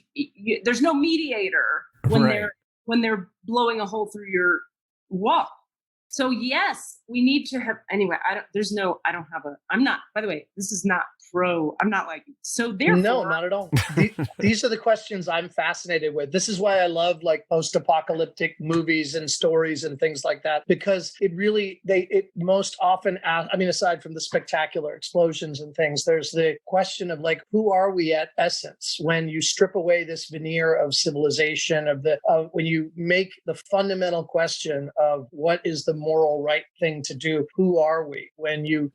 there's no mediator when Right. they're blowing a hole through your wall. So yes, we need to have, anyway, I'm not, by the way, this is not I'm not like, so therefore. No, not at all. These are the questions I'm fascinated with. This is why I love like post-apocalyptic movies and stories and things like that, because it most often, aside from the spectacular explosions and things, there's the question of like, who are we at essence when you strip away this veneer of civilization when you make the fundamental question of what is the moral right thing to do? Who are we when you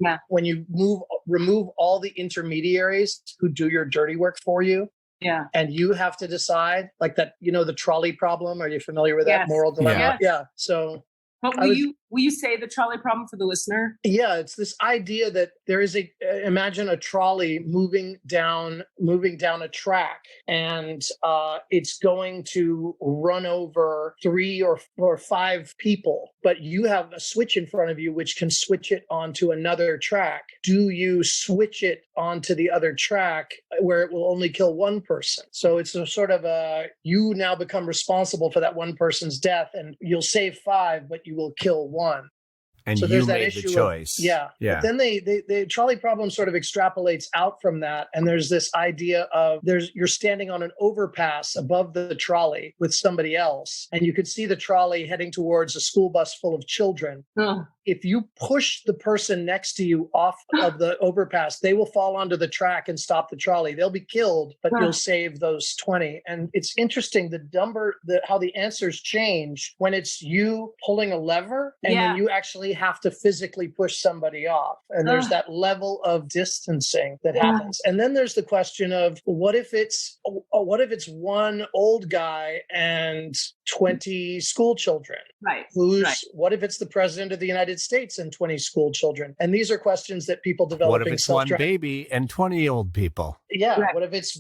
remove all the intermediaries who do your dirty work for you? Yeah. And you have to decide, like that, the trolley problem. Are you familiar with that moral dilemma? Yes. Yeah. So but will you say the trolley problem for the listener? Yeah, it's this idea that there is imagine a trolley moving down a track, and it's going to run over 3 or 5 people, but you have a switch in front of you which can switch it onto another track. Do you switch it onto the other track where it will only kill one person? So it's a sort of you now become responsible for that one person's death, and you'll save 5, but you will kill 1. And so you there's that made issue the choice. Yeah. But then the trolley problem sort of extrapolates out from that. And there's this idea of you're standing on an overpass above the trolley with somebody else, and you could see the trolley heading towards a school bus full of children. If you push the person next to you off of the overpass, they will fall onto the track and stop the trolley. They'll be killed, but you'll save those 20. And it's interesting how the answers change when it's you pulling a lever and when you actually have to physically push somebody off. And there's that level of distancing that happens. And then there's the question of what if it's one old guy and 20 school children? Right. What if it's the president of the United States and 20 school children? And these are questions that people developing What if it's one baby and 20 old people? Yeah. Right. What if it's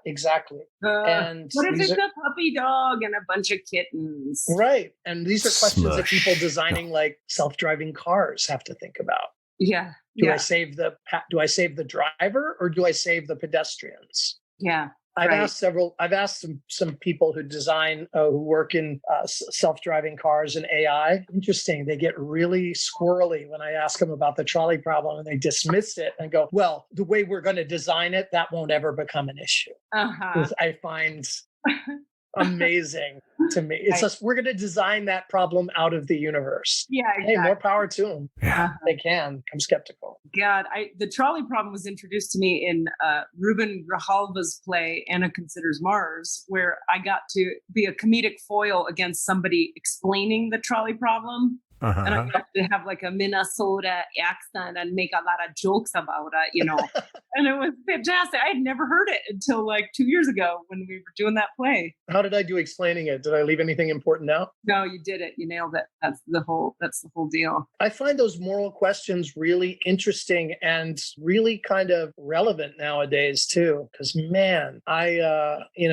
exactly. And what if it's a puppy dog and a bunch of kittens? Right. And these are questions that people designing like self-driving cars have to think about. Yeah. Do I save the driver or do I save the pedestrians? Yeah. I've asked some people who design, who work in self-driving cars and AI. Interesting. They get really squirrely when I ask them about the trolley problem, and they dismiss it and go, well, the way we're going to design it, that won't ever become an issue. I find amazing to me. It's just, we're going to design that problem out of the universe. Yeah, exactly. Hey, more power to them. Yeah. They can. I'm skeptical. God, the trolley problem was introduced to me in Ruben Grijalva's play Anna Considers Mars, where I got to be a comedic foil against somebody explaining the trolley problem. And I got to have like a Minnesota accent and make a lot of jokes about it, and it was fantastic. I had never heard it until like 2 years ago when we were doing that play. How did I do explaining it? Did I leave anything important out? No, you did it. You nailed it. That's the whole deal. I find those moral questions really interesting and really kind of relevant nowadays too. Because man,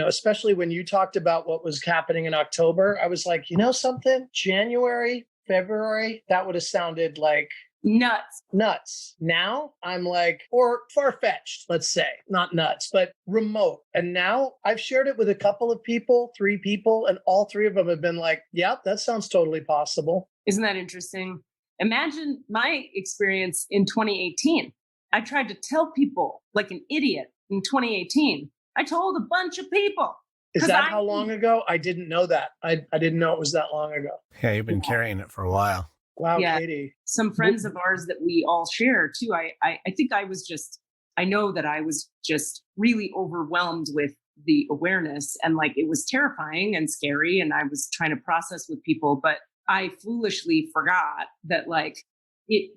especially when you talked about what was happening in October, I was like, something? January, February, that would have sounded like nuts. Now I'm like, or far-fetched, let's say, not nuts, but remote. And now I've shared it with a couple of people, 3 people, and all 3 of them have been like, yeah, that sounds totally possible. Isn't that interesting? Imagine my experience in 2018. I tried to tell people like an idiot in 2018. I told a bunch of people. Is that how long ago? I didn't know that. I didn't know it was that long ago. Yeah, you've been carrying it for a while. Wow, yeah. Katie. Some friends of ours that we all share too. I think I know that I was just really overwhelmed with the awareness, and like it was terrifying and scary, and I was trying to process with people, but I foolishly forgot that like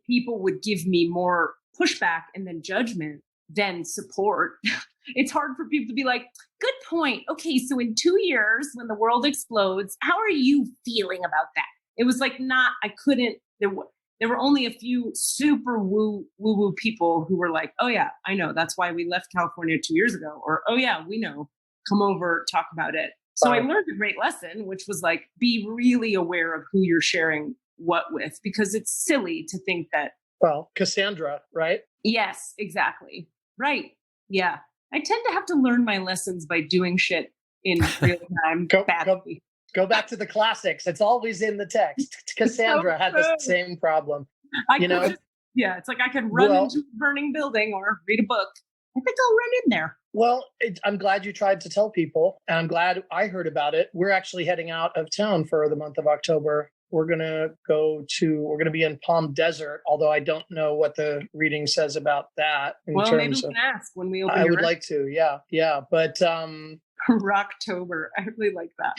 people would give me more pushback and then judgment than support. It's hard for people to be like, good point. Okay, so in 2 years, when the world explodes, how are you feeling about that? It was like there were only a few super woo people who were like, oh yeah, I know. That's why we left California 2 years ago. Or, oh yeah, we know. Come over, talk about it. So I learned a great lesson, which was like, be really aware of who you're sharing what with, because it's silly to think that. Well, Cassandra, right? Yes, exactly. Right. Yeah. I tend to have to learn my lessons by doing shit in real time. Go back to the classics. It's always in the text. Cassandra had the same problem. It's like I could run into a burning building or read a book. I think I'll run in there. Well, I'm glad you tried to tell people, and I'm glad I heard about it. We're actually heading out of town for the month of October. We're going to be in Palm Desert, although I don't know what the reading says about that. Maybe we can ask when we open. I would like to. Yeah. But Rocktober. I really like that.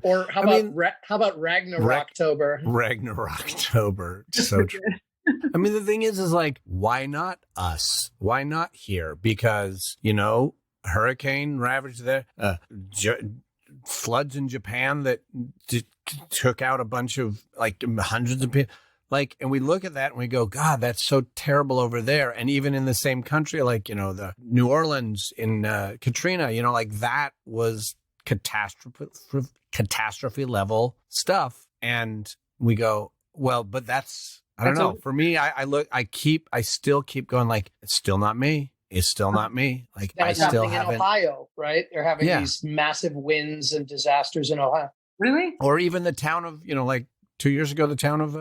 or how about Ragnaroktober? Ragnaroktober. So true. I mean, the thing is like, why not us? Why not here? Because, hurricane ravaged there, floods in Japan that took out a bunch of like hundreds of people. Like, and we look at that and we go, God, that's so terrible over there. And even in the same country, like, the New Orleans in Katrina, like that was catastrophe level stuff. And we go, well, but I don't know. For me, I still keep going like, it's still not me. It's still not me. Like that's I still haven't. In Ohio, right? They're having these massive winds and disasters in Ohio. Really? Or even the town of, like 2 years ago, the town of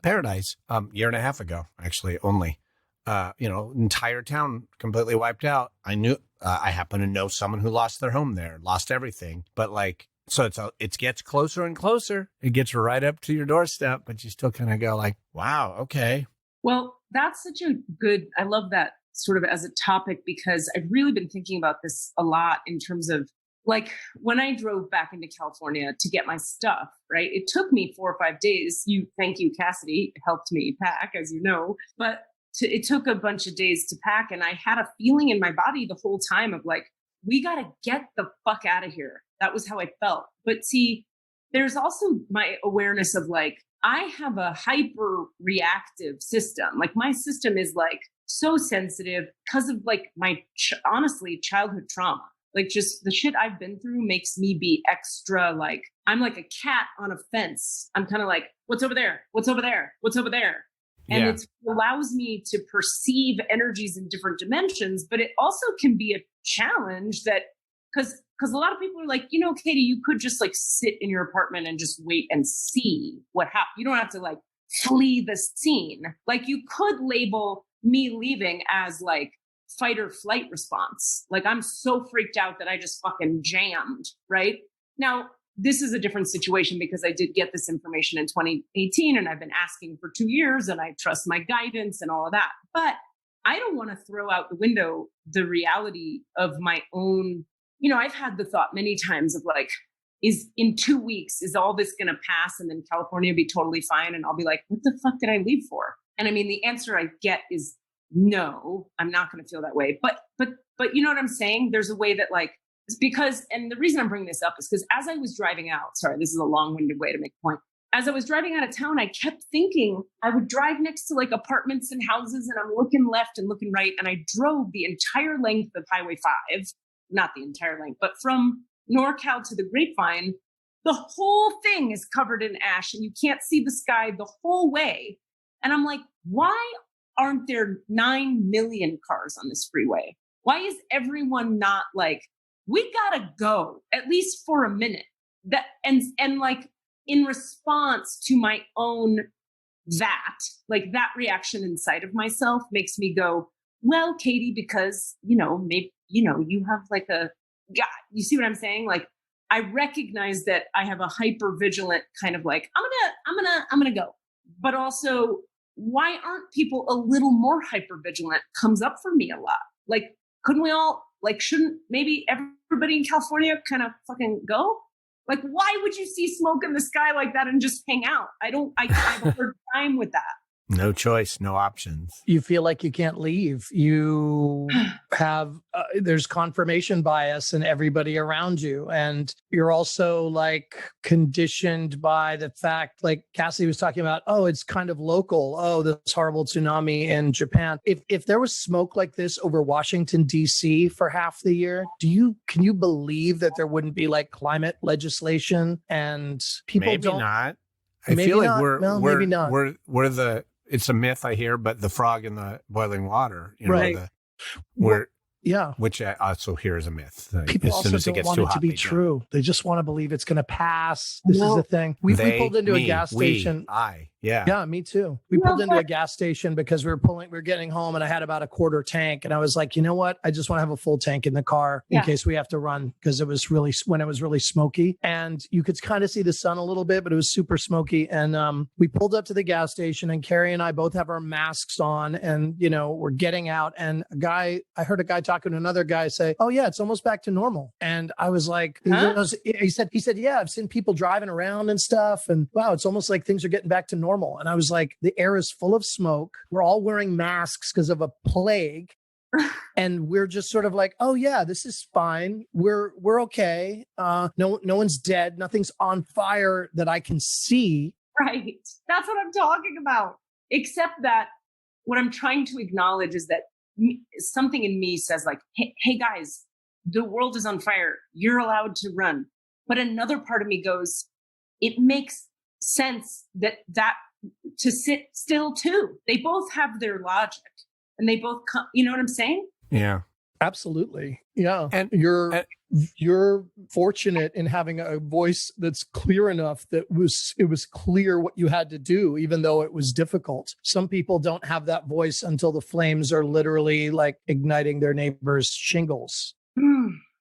Paradise, year and a half ago, actually, only, entire town completely wiped out. I happen to know someone who lost their home there, lost everything. But like, so it gets closer and closer. It gets right up to your doorstep, but you still kind of go like, wow, okay. Well, that's such a good, I love that sort of as a topic, because I've really been thinking about this a lot in terms of like when I drove back into California to get my stuff, right? It took me 4 or 5 days. Thank you, Cassidy, helped me pack, as you know, but it took a bunch of days to pack. And I had a feeling in my body the whole time of like, we got to get the fuck out of here. That was how I felt. But see, there's also my awareness of like, I have a hyper reactive system. Like my system is like so sensitive because of like my, honestly, childhood trauma. Like just the shit I've been through makes me be extra like, I'm like a cat on a fence. I'm kind of like, what's over there? What's over there? What's over there? And it allows me to perceive energies in different dimensions, but it also can be a challenge that, because a lot of people are like, Katie, you could just like sit in your apartment and just wait and see what happens. You don't have to like flee the scene. Like you could label me leaving as like fight or flight response. Like I'm so freaked out that I just fucking jammed, right? Now, this is a different situation because I did get this information in 2018 and I've been asking for 2 years and I trust my guidance and all of that. But I don't want to throw out the window the reality of my own. I've had the thought many times of like, is in 2 weeks, is all this going to pass and then California be totally fine? And I'll be like, what the fuck did I leave for? And I mean, the answer I get is no, I'm not going to feel that way. But you know what I'm saying? There's a way that like, it's because, and the reason I'm bringing this up is because as I was driving out, sorry, this is a long-winded way to make a point. As I was driving out of town, I kept thinking I would drive next to like apartments and houses and I'm looking left and looking right. And I drove the entire length of Highway 5, not the entire length, but from NorCal to the Grapevine, the whole thing is covered in ash and you can't see the sky the whole way. And I'm like, why aren't there 9 million cars on this freeway? Why is everyone not like, we gotta go at least for a minute? That and like in response to my own that reaction inside of myself makes me go, well, Katie, because maybe you have like God, you see what I'm saying? Like I recognize that I have a hyper vigilant kind of like I'm gonna go, but also why aren't people a little more hyper vigilant? Comes up for me a lot. Like couldn't we all like shouldn't maybe everybody in California kind of fucking go? Like, why would you see smoke in the sky like that and just hang out? I have a hard time with that. No choice, no options. You feel like you can't leave. You have, there's confirmation bias in everybody around you. And you're also like conditioned by the fact, like Cassidy was talking about, oh, it's kind of local. Oh, this horrible tsunami in Japan. If there was smoke like this over Washington, D.C. for half the year, can you believe that there wouldn't be like climate legislation and people Maybe don't? not. I Maybe feel like not. Maybe not. we're the, it's a myth I hear, but the frog in the boiling water, Right. Yeah. Which I also hear is a myth. People as soon also as it don't gets want too it to hot, be they jump. true. They just want to believe it's going to pass. This is the thing. We pulled into a gas station. Yeah, me too. We pulled into a gas station because we were getting home and I had about a quarter tank. And I was like, you know what? I just want to have a full tank in the car in case we have to run because it was really smoky. And you could kind of see the sun a little bit, but it was super smoky. And we pulled up to the gas station and Carrie and I both have our masks on and, we're getting out. And I heard a guy talking to another guy say, oh yeah, it's almost back to normal. And I was like, he said, yeah, I've seen people driving around and stuff. And wow, it's almost like things are getting back to normal. And I was like, the air is full of smoke. We're all wearing masks because of a plague. And we're just sort of like, oh yeah, this is fine. We're okay. No one's dead. Nothing's on fire that I can see. Right. That's what I'm talking about. Except that what I'm trying to acknowledge is that something in me says like, hey guys, the world is on fire. You're allowed to run. But another part of me goes, it makes sense that to sit still too. They both have their logic and they both come, you know what I'm saying? Yeah. Absolutely. Yeah. And you're fortunate in having a voice that's clear enough that it was clear what you had to do, even though it was difficult. Some people don't have that voice until the flames are literally like igniting their neighbor's shingles.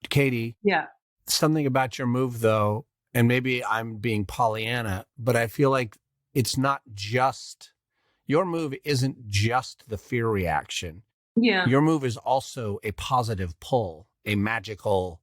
Katie. Yeah. Something about your move though, and maybe I'm being Pollyanna, but I feel like it's not just, your move isn't just the fear reaction. Yeah. Your move is also a positive pull, a magical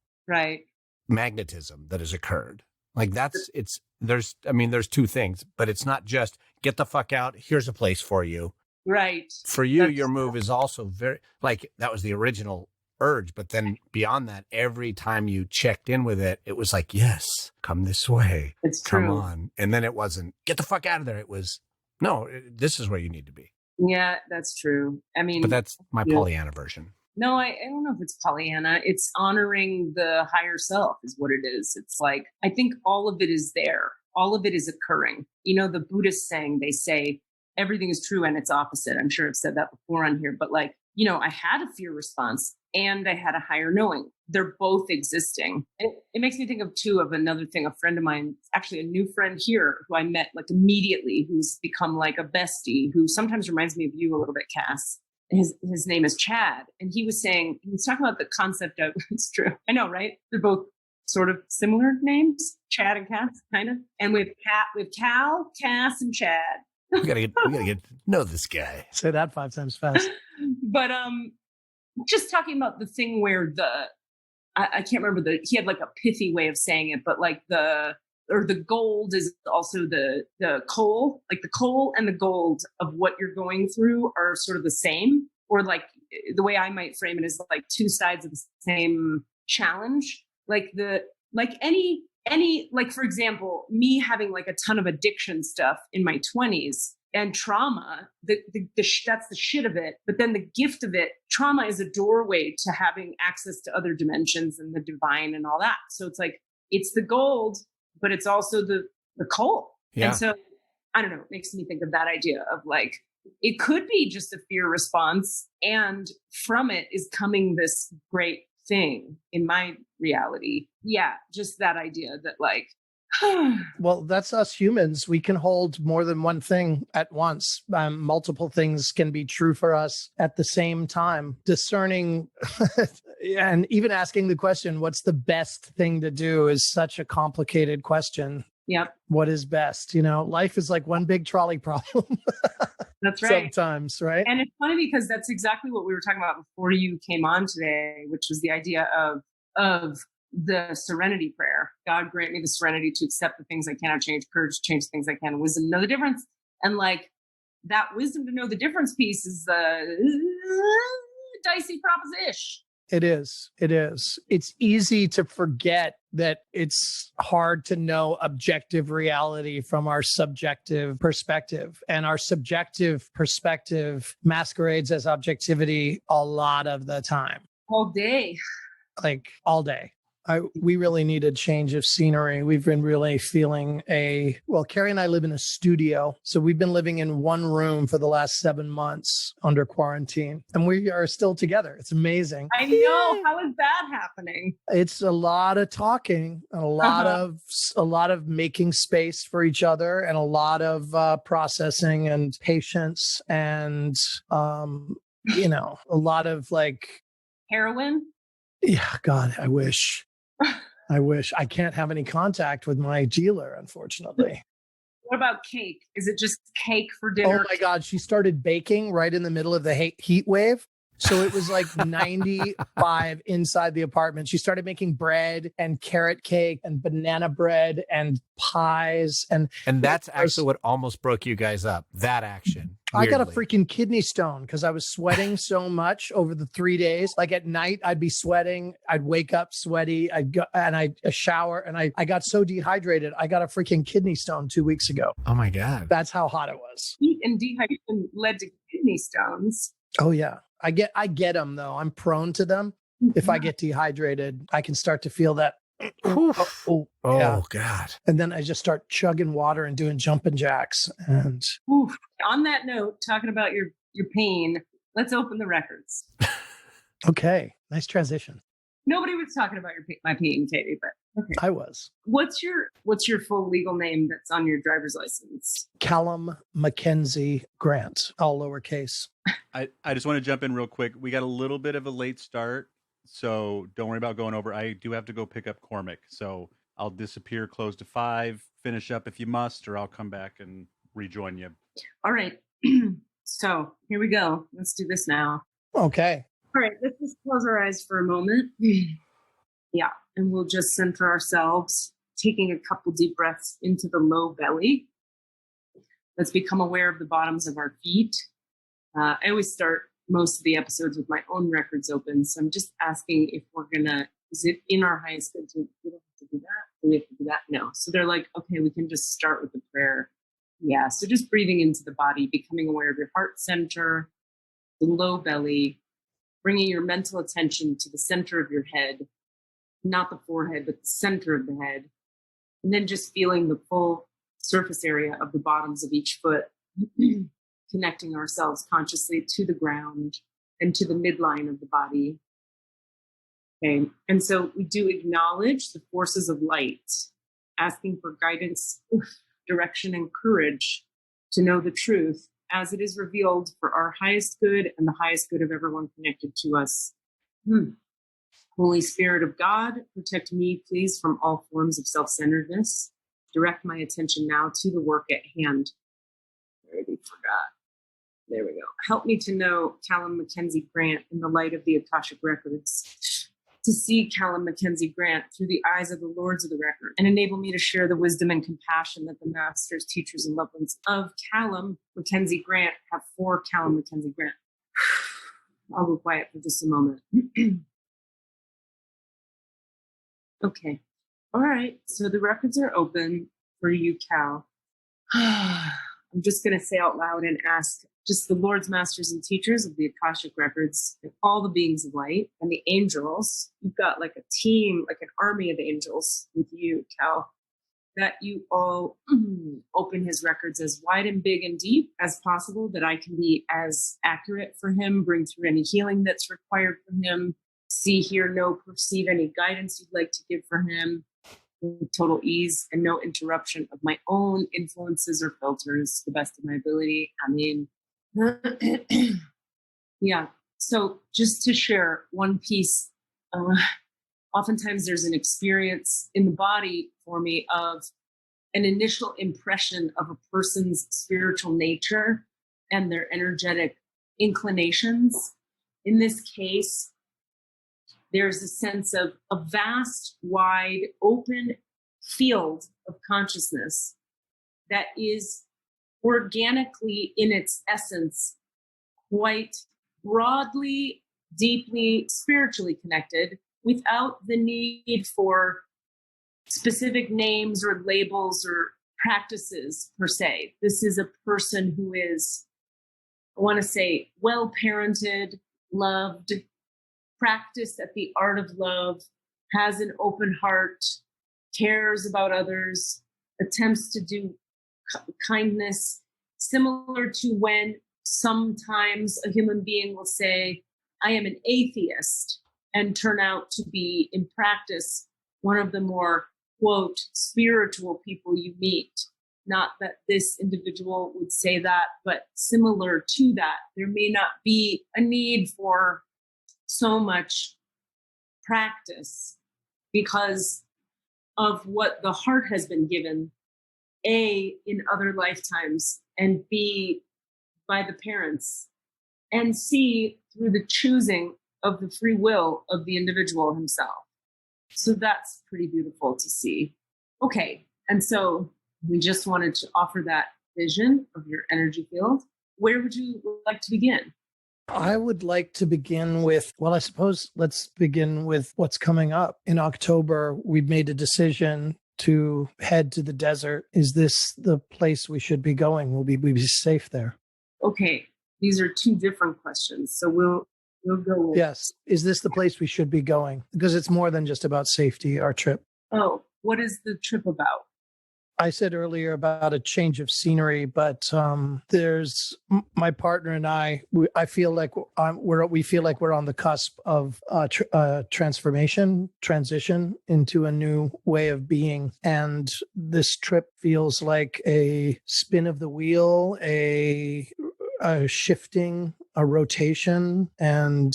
magnetism that has occurred. Like there's two things, but it's not just get the fuck out. Here's a place for you. Right. For you, your move is also very, like that was the original urge. But then beyond that, every time you checked in with it, it was like, yes, come this way. It's true. Come on. And then it wasn't get the fuck out of there. It was, no, this is where you need to be. Yeah, that's true. I mean, but that's my Pollyanna version. No, I don't know if it's Pollyanna. It's honoring the higher self is what it is. It's like, I think all of it is there. All of it is occurring. The Buddhist saying, they say everything is true and it's opposite. I'm sure I've said that before on here, but like, I had a fear response and I had a higher knowing. They're both existing. It makes me think of another thing. A friend of mine, actually a new friend here who I met like immediately, who's become like a bestie, who sometimes reminds me of you a little bit, Cass. His name is Chad. And he was talking about the concept of, it's true. I know, right? They're both sort of similar names, Chad and Cass, kind of. And we have Cal, Cass, and Chad. We gotta get to know this guy. Say that 5 times fast. But just talking about the thing where I can't remember he had like a pithy way of saying it, but like the gold is also the coal, like the coal and the gold of what you're going through are sort of the same, or like the way I might frame it is like two sides of the same challenge. Like any, like for example, me having like a ton of addiction stuff in my 20s and trauma, that's the shit of it. But then the gift of it, trauma is a doorway to having access to other dimensions and the divine and all that. So it's like, it's the gold, but it's also the coal. Yeah. And so, I don't know, it makes me think of that idea of like, it could be just a fear response. And from it is coming this great thing in my reality. Yeah. Just that idea that like, well, that's us humans. We can hold more than one thing at once. Multiple things can be true for us at the same time. Discerning and even asking the question, what's the best thing to do is such a complicated question. Yep. What is best? Life is like one big trolley problem. That's right. Sometimes, right? And it's funny because that's exactly what we were talking about before you came on today, which was the idea of the serenity prayer. God grant me the serenity to accept the things I cannot change, courage to change the things I can, wisdom to know the difference. And like, that wisdom to know the difference piece is a dicey proposition. It is. It is. It's easy to forget that it's hard to know objective reality from our subjective perspective. And our subjective perspective masquerades as objectivity a lot of the time. All day. Like all day. We really need a change of scenery. We've been really feeling Carrie and I live in a studio. So we've been living in one room for the last 7 months under quarantine, and we are still together. It's amazing. I know. How is that happening? It's a lot of talking, and a lot of making space for each other, and a lot of processing and patience, and a lot of like heroin. Yeah, God, I wish. I can't have any contact with my dealer, unfortunately. What about cake? Is it just cake for dinner? Oh my God. She started baking right in the middle of the heat wave. So it was like 95 inside the apartment. She started making bread and carrot cake and banana bread and pies. And that's actually what almost broke you guys up, that action. Weirdly. I got a freaking kidney stone because I was sweating so much over the 3 days. Like at night, I'd be sweating. I'd wake up sweaty. I'd shower, and I got so dehydrated. I got a freaking kidney stone 2 weeks ago. Oh my God. That's how hot it was. Heat and dehydration led to kidney stones. Oh yeah. I get them though. I'm prone to them. If I get dehydrated, I can start to feel that. Oh yeah. God. And then I just start chugging water and doing jumping jacks. And on that note, talking about your pain, let's open the records. Okay. Nice transition. Nobody was talking about my pain, Katie, but okay. I was. What's your full legal name that's on your driver's license? Calum Mackenzie Grant, all lowercase. I just want to jump in real quick. We got a little bit of a late start, so don't worry about going over. I do have to go pick up Cormac, so I'll disappear close to 5, finish up if you must, or I'll come back and rejoin you. All right. So here we go. Let's do this now. Okay. All right, let's just close our eyes for a moment. Yeah, and we'll just center ourselves, taking a couple deep breaths into the low belly. Let's become aware of the bottoms of our feet. I always start most of the episodes with my own records open, so I'm just asking if is it in our highest good to, we don't have to do that? Do we have to do that? No. So they're like, okay, we can just start with the prayer. Yeah, so just breathing into the body, becoming aware of your heart center, the low belly, bringing your mental attention to the center of your head, not the forehead, but the center of the head. And then just feeling the full surface area of the bottoms of each foot, connecting ourselves consciously to the ground and to the midline of the body. Okay. And so we do acknowledge the forces of light, asking for guidance, direction, and courage to know the truth as it is revealed for our highest good and the highest good of everyone connected to us. Holy Spirit of God, protect me, please, from all forms of self-centeredness. Direct my attention now to the work at hand. I already forgot. There we go. Help me to know Calum Mackenzie Grant in the light of the Akashic Records, to see Calum Mackenzie Grant through the eyes of the Lords of the Record, and enable me to share the wisdom and compassion that the masters, teachers, and loved ones of Calum Mackenzie Grant have for Calum Mackenzie Grant. I'll go quiet for just a moment. Okay. All right. So the records are open for you, Cal. I'm just going to say out loud and ask just the Lords, Masters, and Teachers of the Akashic Records and all the beings of light and the angels. You've got like a team, like an army of angels with you, Cal, that you all open his records as wide and big and deep as possible, that I can be as accurate for him, bring through any healing that's required from him, see, hear, know, perceive any guidance you'd like to give for him with total ease and no interruption of my own influences or filters, to the best of my ability. I mean, yeah. So just to share one piece, oftentimes there's an experience in the body for me of an initial impression of a person's spiritual nature and their energetic inclinations. In this case, there's a sense of a vast, wide, open field of consciousness that is organically in its essence, quite broadly, deeply, spiritually connected without the need for specific names or labels or practices per se. This is a person who is, I want to say, well-parented, loved, practiced at the art of love, has an open heart, cares about others, attempts to do kindness, similar to when sometimes a human being will say, I am an atheist, and turn out to be, in practice, one of the more, quote, spiritual people you meet. Not that this individual would say that, but similar to that. There may not be a need for so much practice because of what the heart has been given, A, in other lifetimes, and B, by the parents, and C, through the choosing of the free will of the individual himself. So that's pretty beautiful to see. Okay, and so we just wanted to offer that vision of your energy field. Where would you like to begin? I would like to begin with, well, I suppose let's begin with what's coming up. In October, we've made a decision to head to the desert. Is this the place we should be going? Will we be safe there? Okay, these are two different questions. So we'll go with. Yes. Is this the place we should be going? Because it's more than just about safety, our trip. Oh, what is the trip about? I said earlier about a change of scenery, but there's my partner and I feel like we feel like we're on the cusp of transition into a new way of being. And this trip feels like a spin of the wheel, a shifting, a rotation. And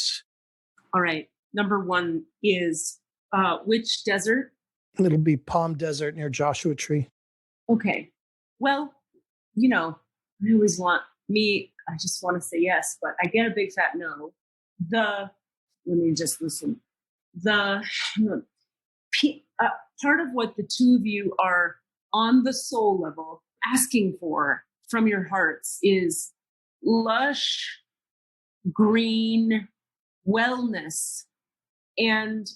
all right, number one is which desert? It'll be Palm Desert near Joshua Tree. Okay. Well, I always I just want to say yes, but I get a big fat no. Let me just listen. Part of what the two of you are on the soul level asking for from your hearts is lush, green wellness. And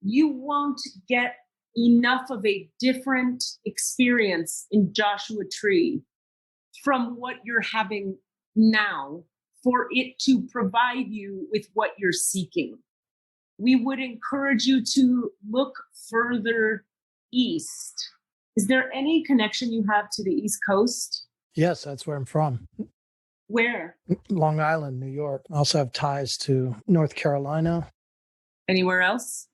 you won't get enough of a different experience in Joshua Tree from what you're having now for it to provide you with what you're seeking. We would encourage you to look further east. Is there any connection you have to the East Coast? Yes, that's where I'm from. Where? Long Island, New York. I also have ties to North Carolina. Anywhere else?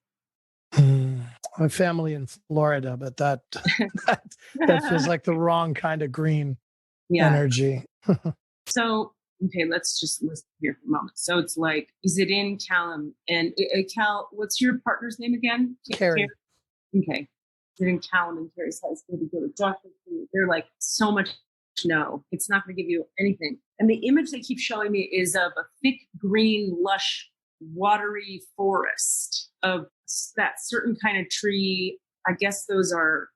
My family in Florida, but that feels like the wrong kind of green energy. So, okay, let's just listen here for a moment. So it's like, is it in Calum? And Cal, what's your partner's name again? Carrie. Okay. Is it in Calum and Carrie's high school to go to Joshua Tree? They're like so much no. It's not going to give you anything. And the image they keep showing me is of a thick green, lush, watery forest of that certain kind of tree. I guess those are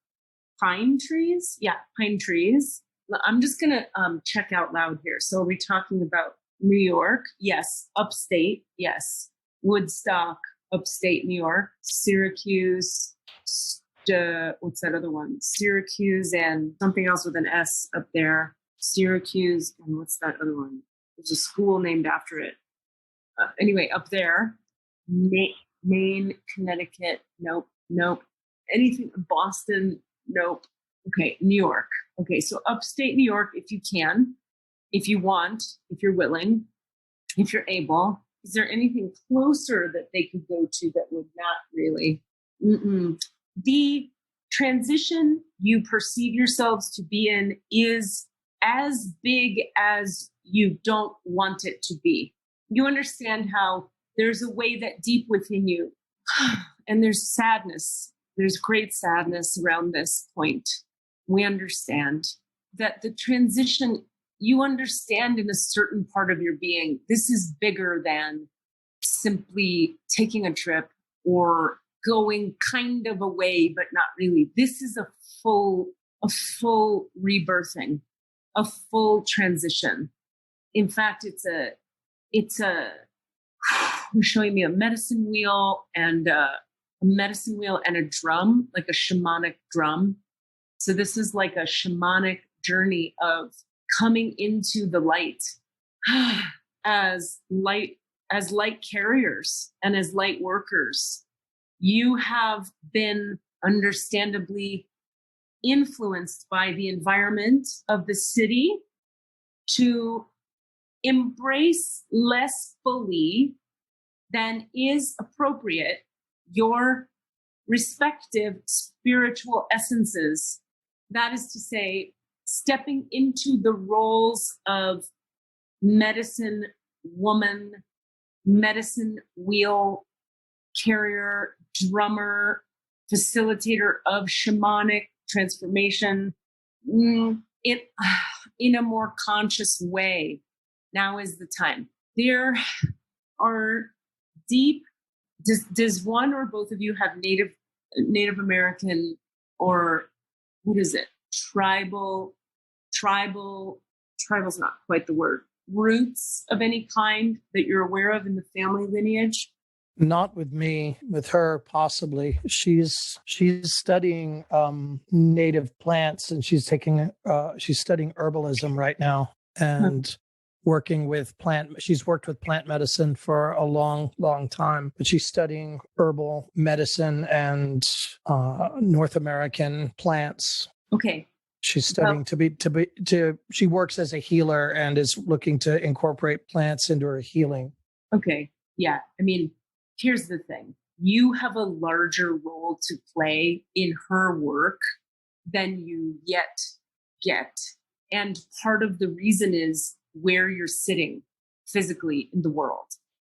pine trees. Yeah, pine trees. I'm just going to check out loud here. So are we talking about New York? Yes. Upstate? Yes. Woodstock, upstate New York. Syracuse. What's that other one? Syracuse and something else with an S up there. Syracuse and what's that other one? There's a school named after it. Anyway, up there. Maine, Connecticut, nope. Anything, Boston, nope. Okay, New York. Okay, so upstate New York, if you can, if you want, if you're willing, if you're able. Is there anything closer that they could go to that would not really? The transition you perceive yourselves to be in is as big as you don't want it to be. You understand how there's a way that deep within you, and there's sadness. There's great sadness around this point. We understand that the transition, you understand in a certain part of your being, this is bigger than simply taking a trip or going kind of away, but not really. This is a full a full rebirthing, a full transition. In fact, you're showing me a medicine wheel and a drum, like a shamanic drum. So this is like a shamanic journey of coming into the light as light carriers and as light workers. You have been understandably influenced by the environment of the city to embrace less fully than is appropriate your respective spiritual essences. That is to say, stepping into the roles of medicine woman, medicine wheel carrier, drummer, facilitator of shamanic transformation in a more conscious way. Now is the time. There are deep, does one or both of you have Native American, or what is it? Tribal's not quite the word, roots of any kind that you're aware of in the family lineage? Not with me, with her possibly. She's studying native plants, and she's studying herbalism right now, and working with she's worked with plant medicine for a long time, but she's studying herbal medicine and North American plants. Okay. She's studying she works as a healer and is looking to incorporate plants into her healing. Okay. Yeah. I mean, here's the thing. You have a larger role to play in her work than you yet get. And part of the reason is where you're sitting physically in the world,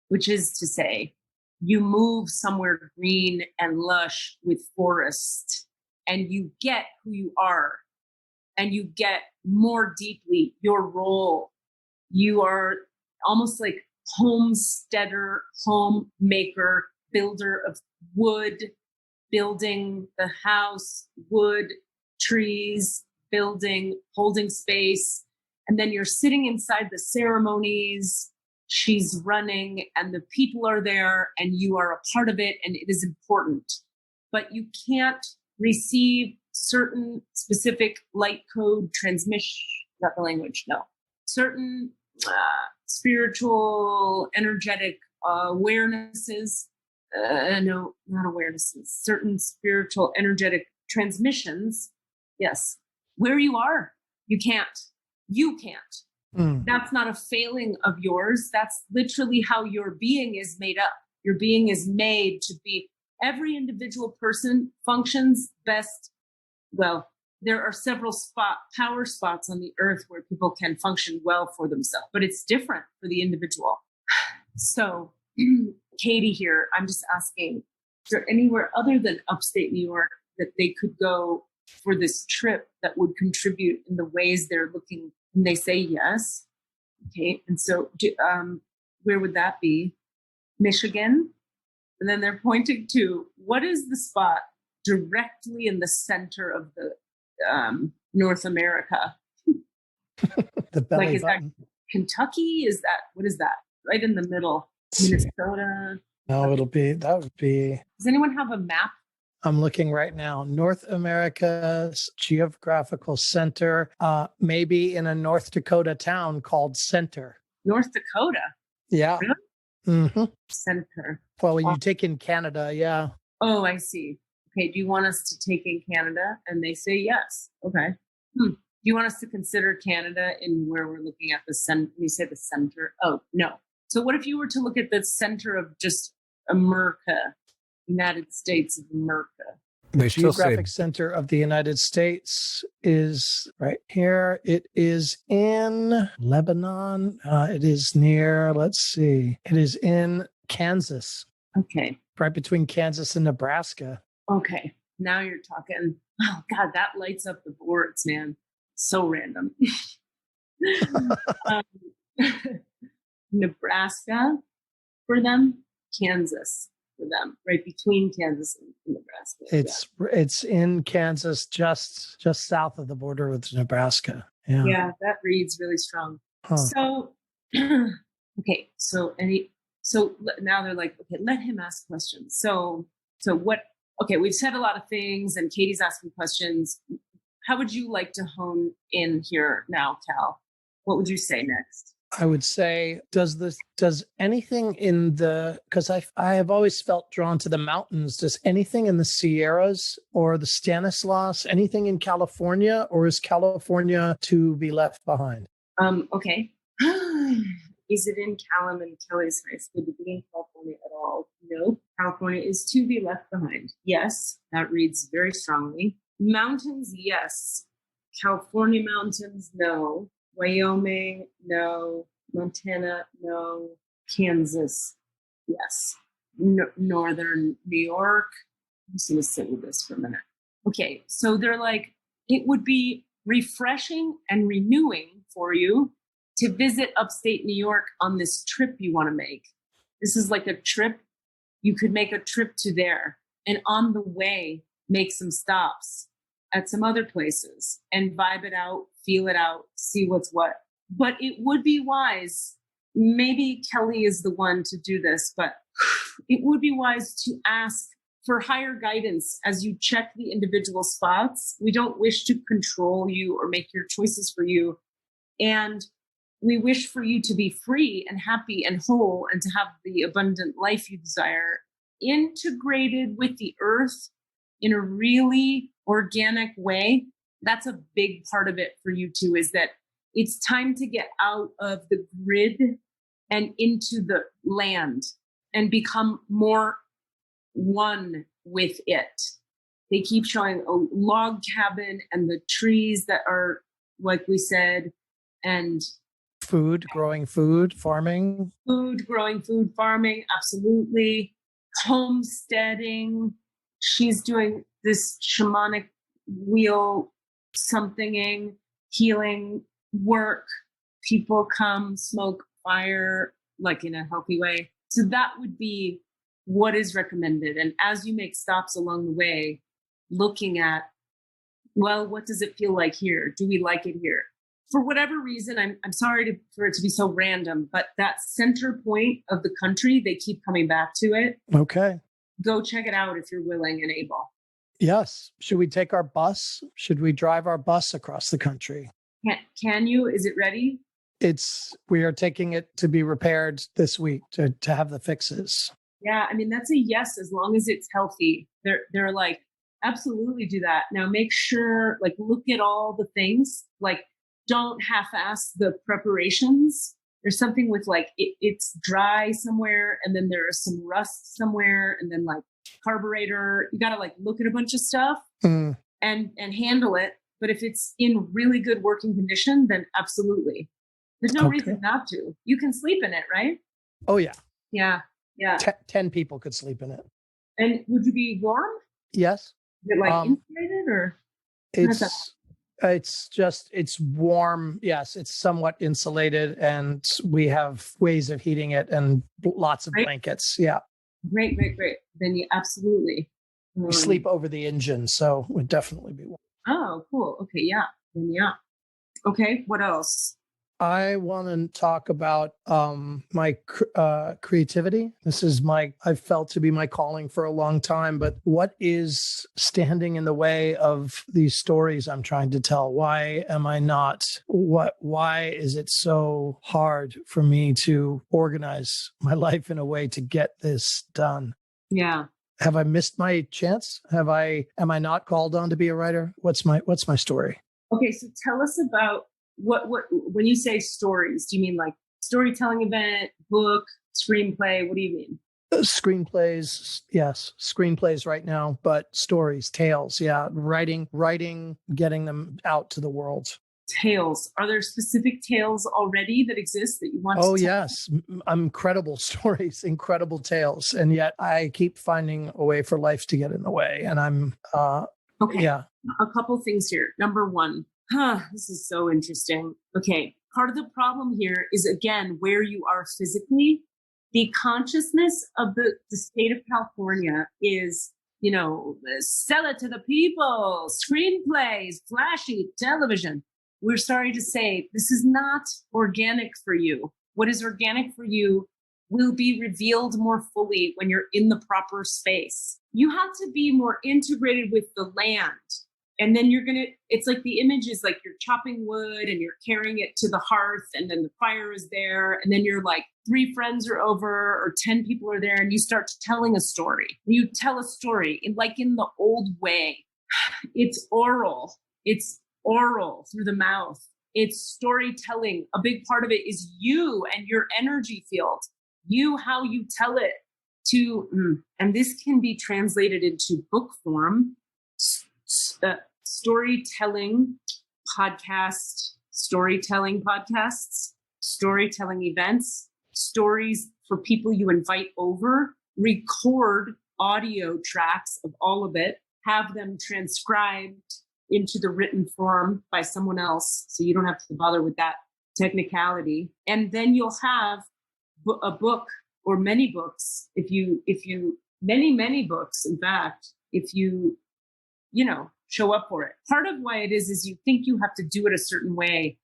which is to say, you move somewhere green and lush with forest, and you get who you are, and you get more deeply your role. You are almost like homesteader, homemaker, builder of wood, building the house, wood, trees, building, holding space. And then you're sitting inside the ceremonies, she's running, and the people are there, and you are a part of it, and it is important. But you can't receive certain specific light code transmission, not the language, no. Certain spiritual, energetic awarenesses, no, not awarenesses, certain spiritual, energetic transmissions, yes. Where you are, you can't. You can't. That's not a failing of yours. That's literally how your being is made up. Your being is made to be, every individual person functions best. Well, there are several power spots on the earth where people can function well for themselves, but it's different for the individual. So, Katie here, I'm just asking, is there anywhere other than upstate New York that they could go for this trip that would contribute in the ways they're looking, and they say yes? Okay, and so where would that be? Michigan? And then they're pointing to, what is the spot directly in the center of the North America? The belly like, is button. that Kentucky? Is that, what is that? Right in the middle, Minnesota? No, that would be. Does anyone have a map? I'm looking right now. North America's geographical center, maybe in a North Dakota town called Center. North Dakota? Yeah. Really? Mm-hmm. Center. Well, when you take in Canada, yeah. Oh, I see. Okay, do you want us to take in Canada? And they say yes. Okay. Do you want us to consider Canada in where we're looking at the center? You say the center. Oh, no. So what if you were to look at the center of just America? United States of America. The geographic center of the United States is right here. It is in Lebanon. It is near, let's see, it is in Kansas. Okay. Right between Kansas and Nebraska. Okay. Now you're talking. Oh, God, that lights up the boards, man. So random. Nebraska for them, Kansas for them, right between Kansas and Nebraska. Nebraska. It's in Kansas, just south of the border with Nebraska. Yeah, that reads really strong. Huh. So, okay. So now they're like, okay, let him ask questions. So what? Okay, we've said a lot of things, and Katie's asking questions. How would you like to hone in here now, Cal? What would you say next? I would say, does anything in because I have always felt drawn to the mountains. Does anything in the Sierras or the Stanislaus, anything in California, or is California to be left behind? Okay. Is it in Calum and Kelly's high school? Did it in California at all? No. California is to be left behind. Yes, that reads very strongly. Mountains, yes. California mountains, no. Wyoming, no. Montana, no. Kansas, yes. Northern New York. I'm just going to sit with this for a minute. Okay, so they're like, it would be refreshing and renewing for you to visit upstate New York on this trip you want to make. This is like a trip. You could make a trip to there, and on the way, make some stops at some other places and vibe it out, feel it out, see what's what. But it would be wise, maybe Kelly is the one to do this, but it would be wise to ask for higher guidance as you check the individual spots. We don't wish to control you or make your choices for you. And we wish for you to be free and happy and whole and to have the abundant life you desire, integrated with the earth in a really organic way. That's a big part of it for you too, is that it's time to get out of the grid and into the land and become more one with it. They keep showing a log cabin and the trees that are, like we said, and growing food, farming. Food, farming, absolutely. Homesteading. She's doing this shamanic wheel somethinging, healing work. People come, smoke fire, like in a healthy way. So that would be what is recommended. And as you make stops along the way, looking at, well, what does it feel like here? Do we like it here? For whatever reason, I'm sorry for it to be so random, but that center point of the country, they keep coming back to it. Okay. Go check it out if you're willing and able. Yes. Should we take our bus? Should we drive our bus across the country? Can you? Is it ready? We are taking it to be repaired this week to have the fixes. Yeah. I mean, that's a yes, as long as it's healthy. They're like, absolutely do that. Now make sure, like, look at all the things, like, don't half-ass the preparations. There's something with like, it's dry somewhere and then there's some rust somewhere and then like carburetor. You got to like look at a bunch of stuff and handle it. But if it's in really good working condition, then absolutely. There's no reason not to. You can sleep in it, right? Oh, yeah. Yeah. Yeah. 10 people could sleep in it. And would you be warm? Yes. Is it like insulated or? It's warm. Yes, it's somewhat insulated and we have ways of heating it and lots of blankets. Yeah. Great. Then you absolutely. We sleep over the engine, so it would definitely be warm. Oh, cool. Okay. Yeah. Then yeah. Okay. What else? I want to talk about my creativity. This is I've felt to be my calling for a long time, but what is standing in the way of these stories I'm trying to tell? Why am I not? Why is it so hard for me to organize my life in a way to get this done? Yeah. Have I missed my chance? Am I not called on to be a writer? What's my story? Okay. So tell us about what when you say stories, do you mean like storytelling event, book, screenplay? What do you mean? Screenplays, yes. Screenplays right now, but stories, tales, yeah. Writing, getting them out to the world. Tales. Are there specific tales already that exist that you want to tell? Yes. Incredible stories, incredible tales. And yet I keep finding a way for life to get in the way. And I'm, yeah. A couple things here. Number one, this is so interesting. Okay. Part of the problem here is, again, where you are physically. The consciousness of the state of California is, sell it to the people, screenplays, flashy television. We're sorry to say this is not organic for you. What is organic for you will be revealed more fully when you're in the proper space. You have to be more integrated with the land. And then it's like the image is like you're chopping wood and you're carrying it to the hearth, and then the fire is there. And then you're like 3 friends are over or 10 people are there, and you start telling a story. You tell a story like in the old way. It's oral. It's oral through the mouth. It's storytelling. A big part of it is you and your energy field. How you tell it and this can be translated into book form, storytelling podcasts, storytelling events, stories for people you invite over, record audio tracks of all of it, have them transcribed into the written form by someone else, so you don't have to bother with that technicality. And then you'll have a book or many books, many books, in fact, if you show up for it. Part of why it is you think you have to do it a certain way.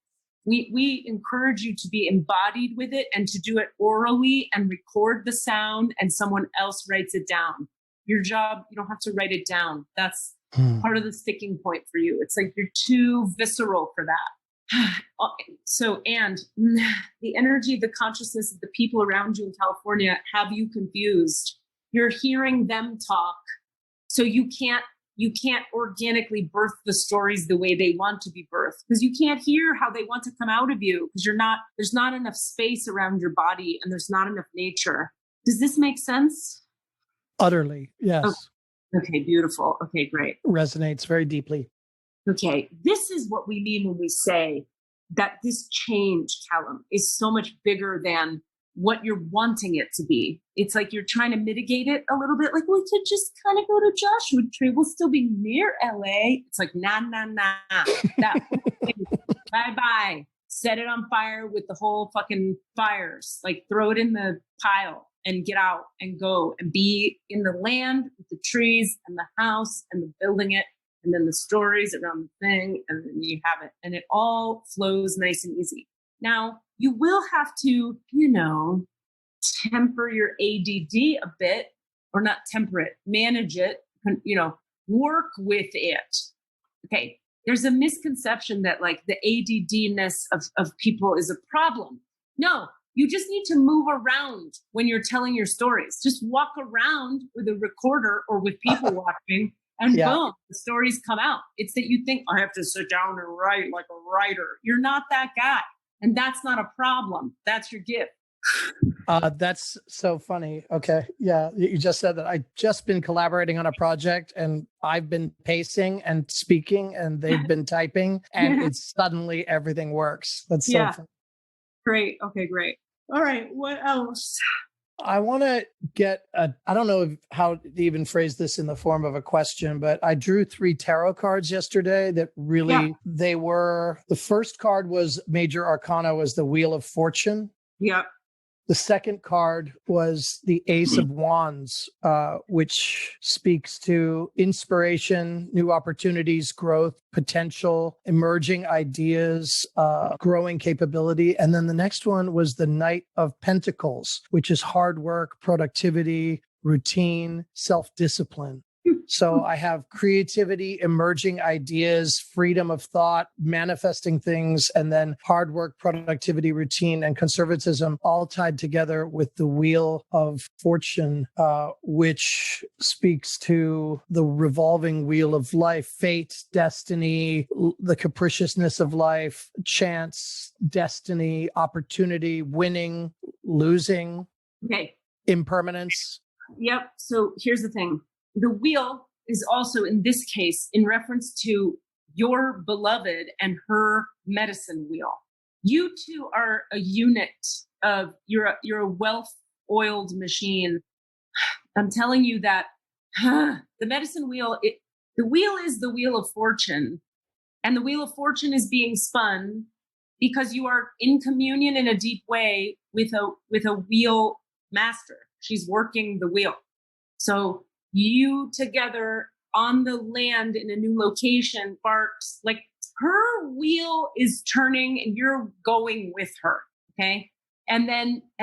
We encourage you to be embodied with it and to do it orally and record the sound, and someone else writes it down. Your job, you don't have to write it down. That's part of the sticking point for you. It's like you're too visceral for that. So, and the energy, the consciousness of the people around you in California have you confused. You're hearing them talk, so you can't organically birth the stories the way they want to be birthed, because you can't hear how they want to come out of you, because there's not enough space around your body and there's not enough nature. Does this make sense? Utterly, yes. Oh, okay, beautiful. Okay, great. Resonates very deeply. Okay, this is what we mean when we say that this change, Calum, is so much bigger than what you're wanting it to be. It's like you're trying to mitigate it a little bit. Like, we could just kind of go to Joshua Tree. We'll still be near LA. It's like, nah. Bye. Set it on fire with the whole fucking fires. Like, throw it in the pile and get out and go and be in the land with the trees and the house and the building it. And then the stories around the thing, and then you have it. And it all flows nice and easy. Now, you will have to, temper your ADD a bit, or not temper it, manage it, work with it. Okay. There's a misconception that like the ADD-ness of people is a problem. No, you just need to move around when you're telling your stories. Just walk around with a recorder or with people watching, and boom, the stories come out. It's that you think, I have to sit down and write like a writer. You're not that guy. And that's not a problem. That's your gift. That's so funny. Okay. Yeah. You just said that. I've just been collaborating on a project, and I've been pacing and speaking, and they've been typing, and it's suddenly everything works. That's so funny. Great. Okay, great. All right. What else? I want to get I don't know how to even phrase this in the form of a question, but I drew 3 tarot cards yesterday that really, they were, the first card was Major Arcana, was the Wheel of Fortune. Yeah. The second card was the Ace of Wands, which speaks to inspiration, new opportunities, growth, potential, emerging ideas, growing capability. And then the next one was the Knight of Pentacles, which is hard work, productivity, routine, self-discipline. So I have creativity, emerging ideas, freedom of thought, manifesting things, and then hard work, productivity, routine, and conservatism, all tied together with the Wheel of Fortune, which speaks to the revolving wheel of life, fate, destiny, the capriciousness of life, chance, destiny, opportunity, winning, losing, impermanence. Yep. So here's the thing. The wheel is also, in this case, in reference to your beloved and her medicine wheel. You two are a unit of, you're a well-oiled machine. I'm telling you that the medicine wheel, the wheel is the Wheel of Fortune, and the Wheel of Fortune is being spun because you are in communion in a deep way with a wheel master. She's working the wheel. So you together on the land in a new location, sparks, like her wheel is turning and you're going with her. Okay. And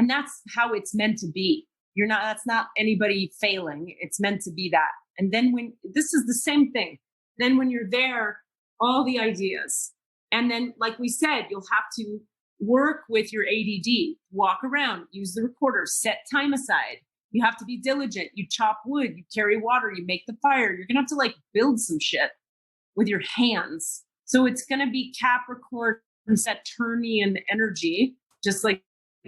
that's how it's meant to be. That's not anybody failing. It's meant to be that. And then this is the same thing. Then when you're there, all the ideas. And then, like we said, you'll have to work with your ADD, walk around, use the recorder, set time aside. You have to be diligent. You chop wood, you carry water, you make the fire. You're going to have to like build some shit with your hands. So it's going to be Capricorn, Saturnian energy, just like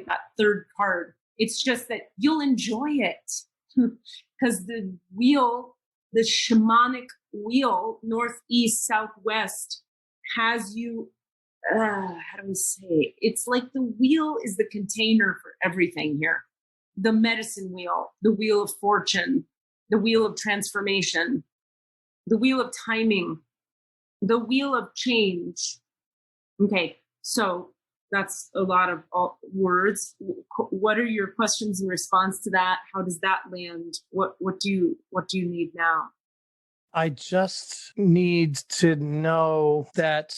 that third card. It's just that you'll enjoy it because the wheel, the shamanic wheel, northeast, southwest, has you, how do we say it? It's like the wheel is the container for everything here. The medicine wheel, the wheel of fortune, the wheel of transformation, the wheel of timing, the wheel of change. Okay, so that's a lot of words. What are your questions in response to that? How does that land? What do you need now? I just need to know that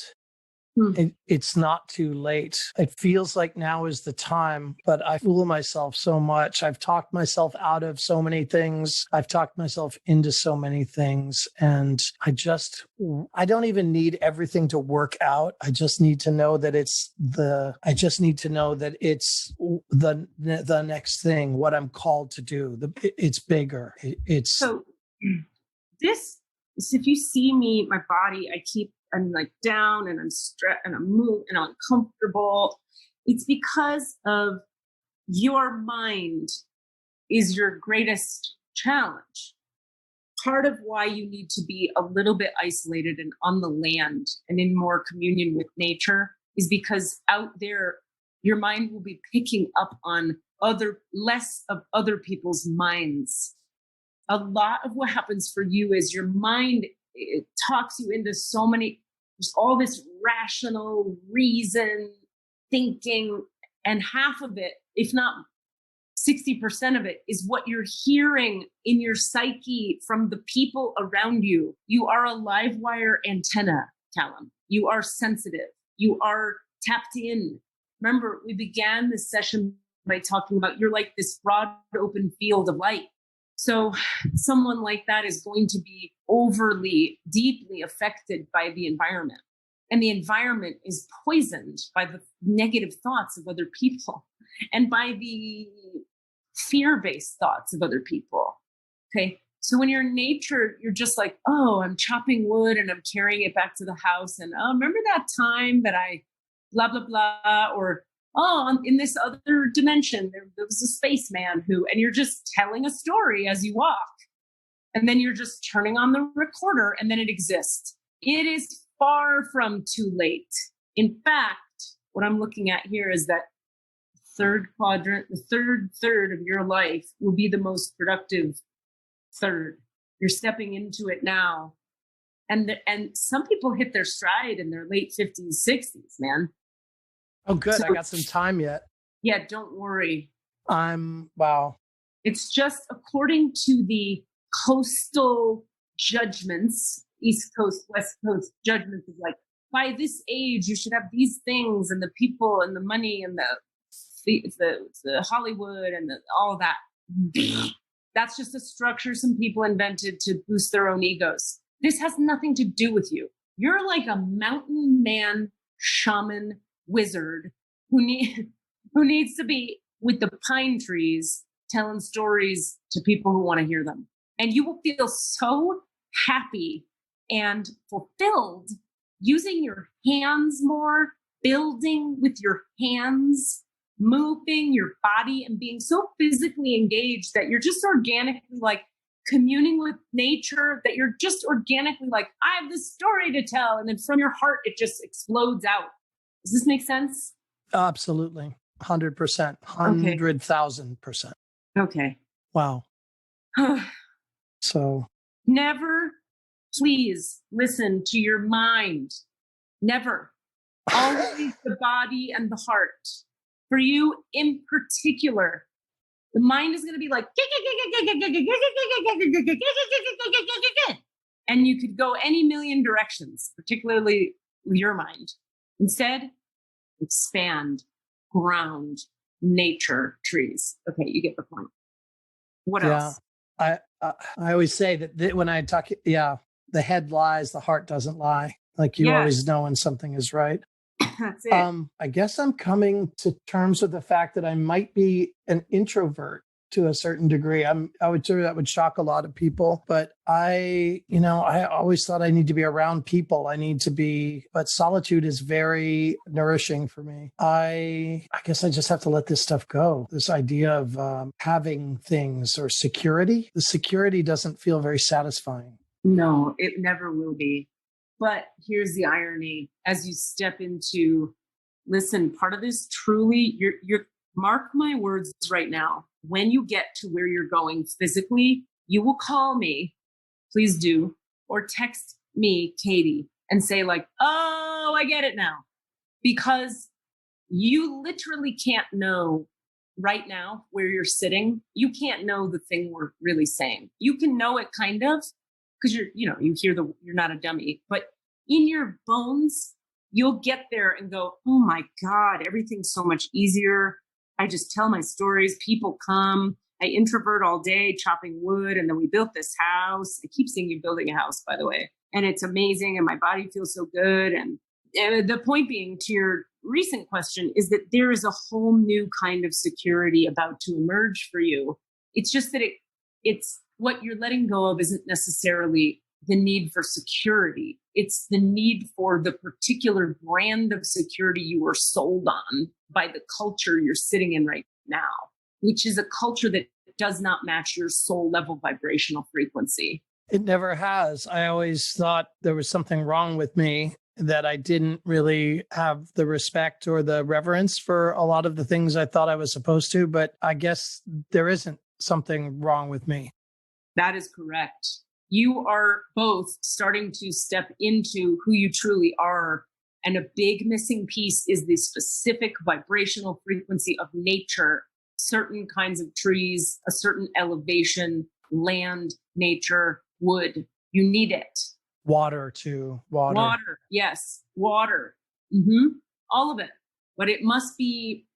it's not too late. It feels like now is the time, but I fool myself so much. I've talked myself out of so many things. I've talked myself into so many things. And I don't even need everything to work out. I just need to know that it's the next thing, what I'm called to do. It's bigger. So this, if you see me, my body, I'm like down and I'm stressed and I'm moved and I'm uncomfortable. It's because of your mind is your greatest challenge. Part of why you need to be a little bit isolated and on the land and in more communion with nature is because out there, your mind will be picking up on less of other people's minds. A lot of what happens for you is your mind, it talks you into so many, there's all this rational reason thinking, and half of it, if not 60% of it, is what you're hearing in your psyche from the people around you. You are a live wire antenna, Calum. You are sensitive. You are tapped in. Remember, we began this session by talking about you're like this broad open field of light. So someone like that is going to be overly, deeply affected by the environment. And the environment is poisoned by the negative thoughts of other people and by the fear-based thoughts of other people. Okay. So when you're in nature, you're just like, oh, I'm chopping wood and I'm carrying it back to the house. And oh, remember that time that I blah, blah, blah, or oh, in this other dimension, there was a spaceman and you're just telling a story as you walk. And then you're just turning on the recorder and then it exists. It is far from too late. In fact, what I'm looking at here is that third quadrant, the third of your life will be the most productive third. You're stepping into it now. And some people hit their stride in their late 50s, 60s, man. Oh, good. So, I got some time yet. Yeah, don't worry. Wow. It's just according to the coastal judgments, East Coast, West Coast judgments of like, by this age, you should have these things and the people and the money and the Hollywood and all that. That's just a structure some people invented to boost their own egos. This has nothing to do with you. You're like a mountain man, shaman, wizard who needs to be with the pine trees telling stories to people who want to hear them. And you will feel so happy and fulfilled using your hands more, building with your hands, moving your body and being so physically engaged that you're just organically like communing with nature, that you're just organically like, I have this story to tell. And then from your heart, it just explodes out. Does this make sense? Absolutely. 100%. 100,000%. Okay. Wow. So never, please listen to your mind. Never. Always the body and the heart. For you in particular, The mind is going to be like, and you could go any million directions, particularly with your mind. Instead, expand, ground, nature, trees. Okay, you get the point. What else? I always say that when I talk, the head lies, the heart doesn't lie. Like you always know when something is right. That's it. I guess I'm coming to terms with the fact that I might be an introvert to a certain degree. I would say that would shock a lot of people, but I always thought I need to be around people. But solitude is very nourishing for me. I guess I just have to let this stuff go. This idea of having things or security, the security doesn't feel very satisfying. No, it never will be. But here's the irony. As you step into, listen, part of this truly, you're mark my words right now. When you get to where you're going physically, you will call me, please do, or text me, Katie, and say like, oh, I get it now. Because you literally can't know right now where you're sitting. You can't know the thing we're really saying. You can know it kind of, because you hear you're not a dummy, but in your bones, you'll get there and go, oh my God, everything's so much easier. I just tell my stories. People come. I introvert all day chopping wood. And then we built this house. I keep seeing you building a house, by the way. And it's amazing. And my body feels so good. And the point being to your recent question is that there is a whole new kind of security about to emerge for you. It's just that it's what you're letting go of isn't necessarily the need for security. It's the need for the particular brand of security you were sold on by the culture you're sitting in right now, which is a culture that does not match your soul level vibrational frequency. It never has. I always thought there was something wrong with me, that I didn't really have the respect or the reverence for a lot of the things I thought I was supposed to, but I guess there isn't something wrong with me. That is correct. You are both starting to step into who you truly are. And a big missing piece is the specific vibrational frequency of nature, certain kinds of trees, a certain elevation, land, nature, wood. You need it. Water too. Water. Yes. Water. Mm-hmm. All of it. But it must be.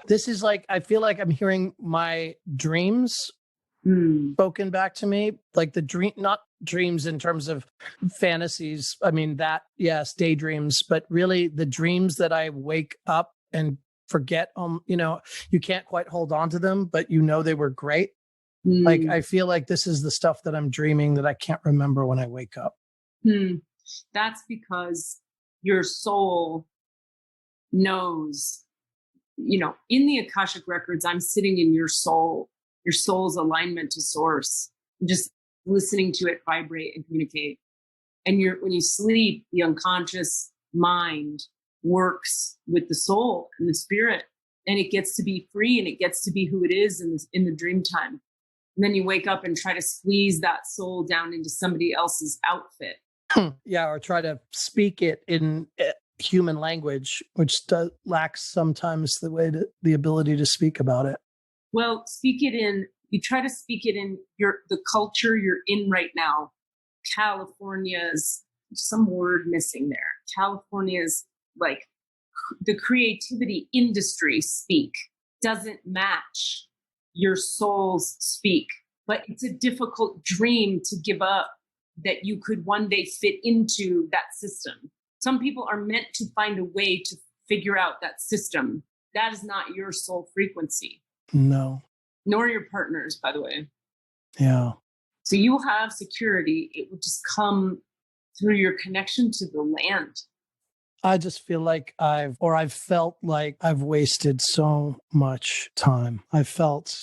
This is like, I feel like I'm hearing my dreams spoken back to me, like the dream, not dreams in terms of fantasies. I mean, that, yes, daydreams, but really the dreams that I wake up and forget, you can't quite hold on to them, but they were great. Like, I feel like this is the stuff that I'm dreaming that I can't remember when I wake up. That's because your soul knows, in the Akashic records, I'm sitting in your soul's alignment to source, just listening to it vibrate and communicate. And when you sleep, the unconscious mind works with the soul and the spirit, and it gets to be free and it gets to be who it is in the dream time. And then you wake up and try to squeeze that soul down into somebody else's outfit. Or try to speak it in human language, which lacks sometimes the ability to speak about it. Well, you try to speak it in the culture you're in right now. California's, some word missing there. California's, like, the creativity industry speak doesn't match your soul's speak, but it's a difficult dream to give up that you could one day fit into that system. Some people are meant to find a way to figure out that system. That is not your soul frequency. No. Nor your partner's, by the way. Yeah. So you will have security. It will just come through your connection to the land. I just feel like I've felt like I've wasted so much time. I felt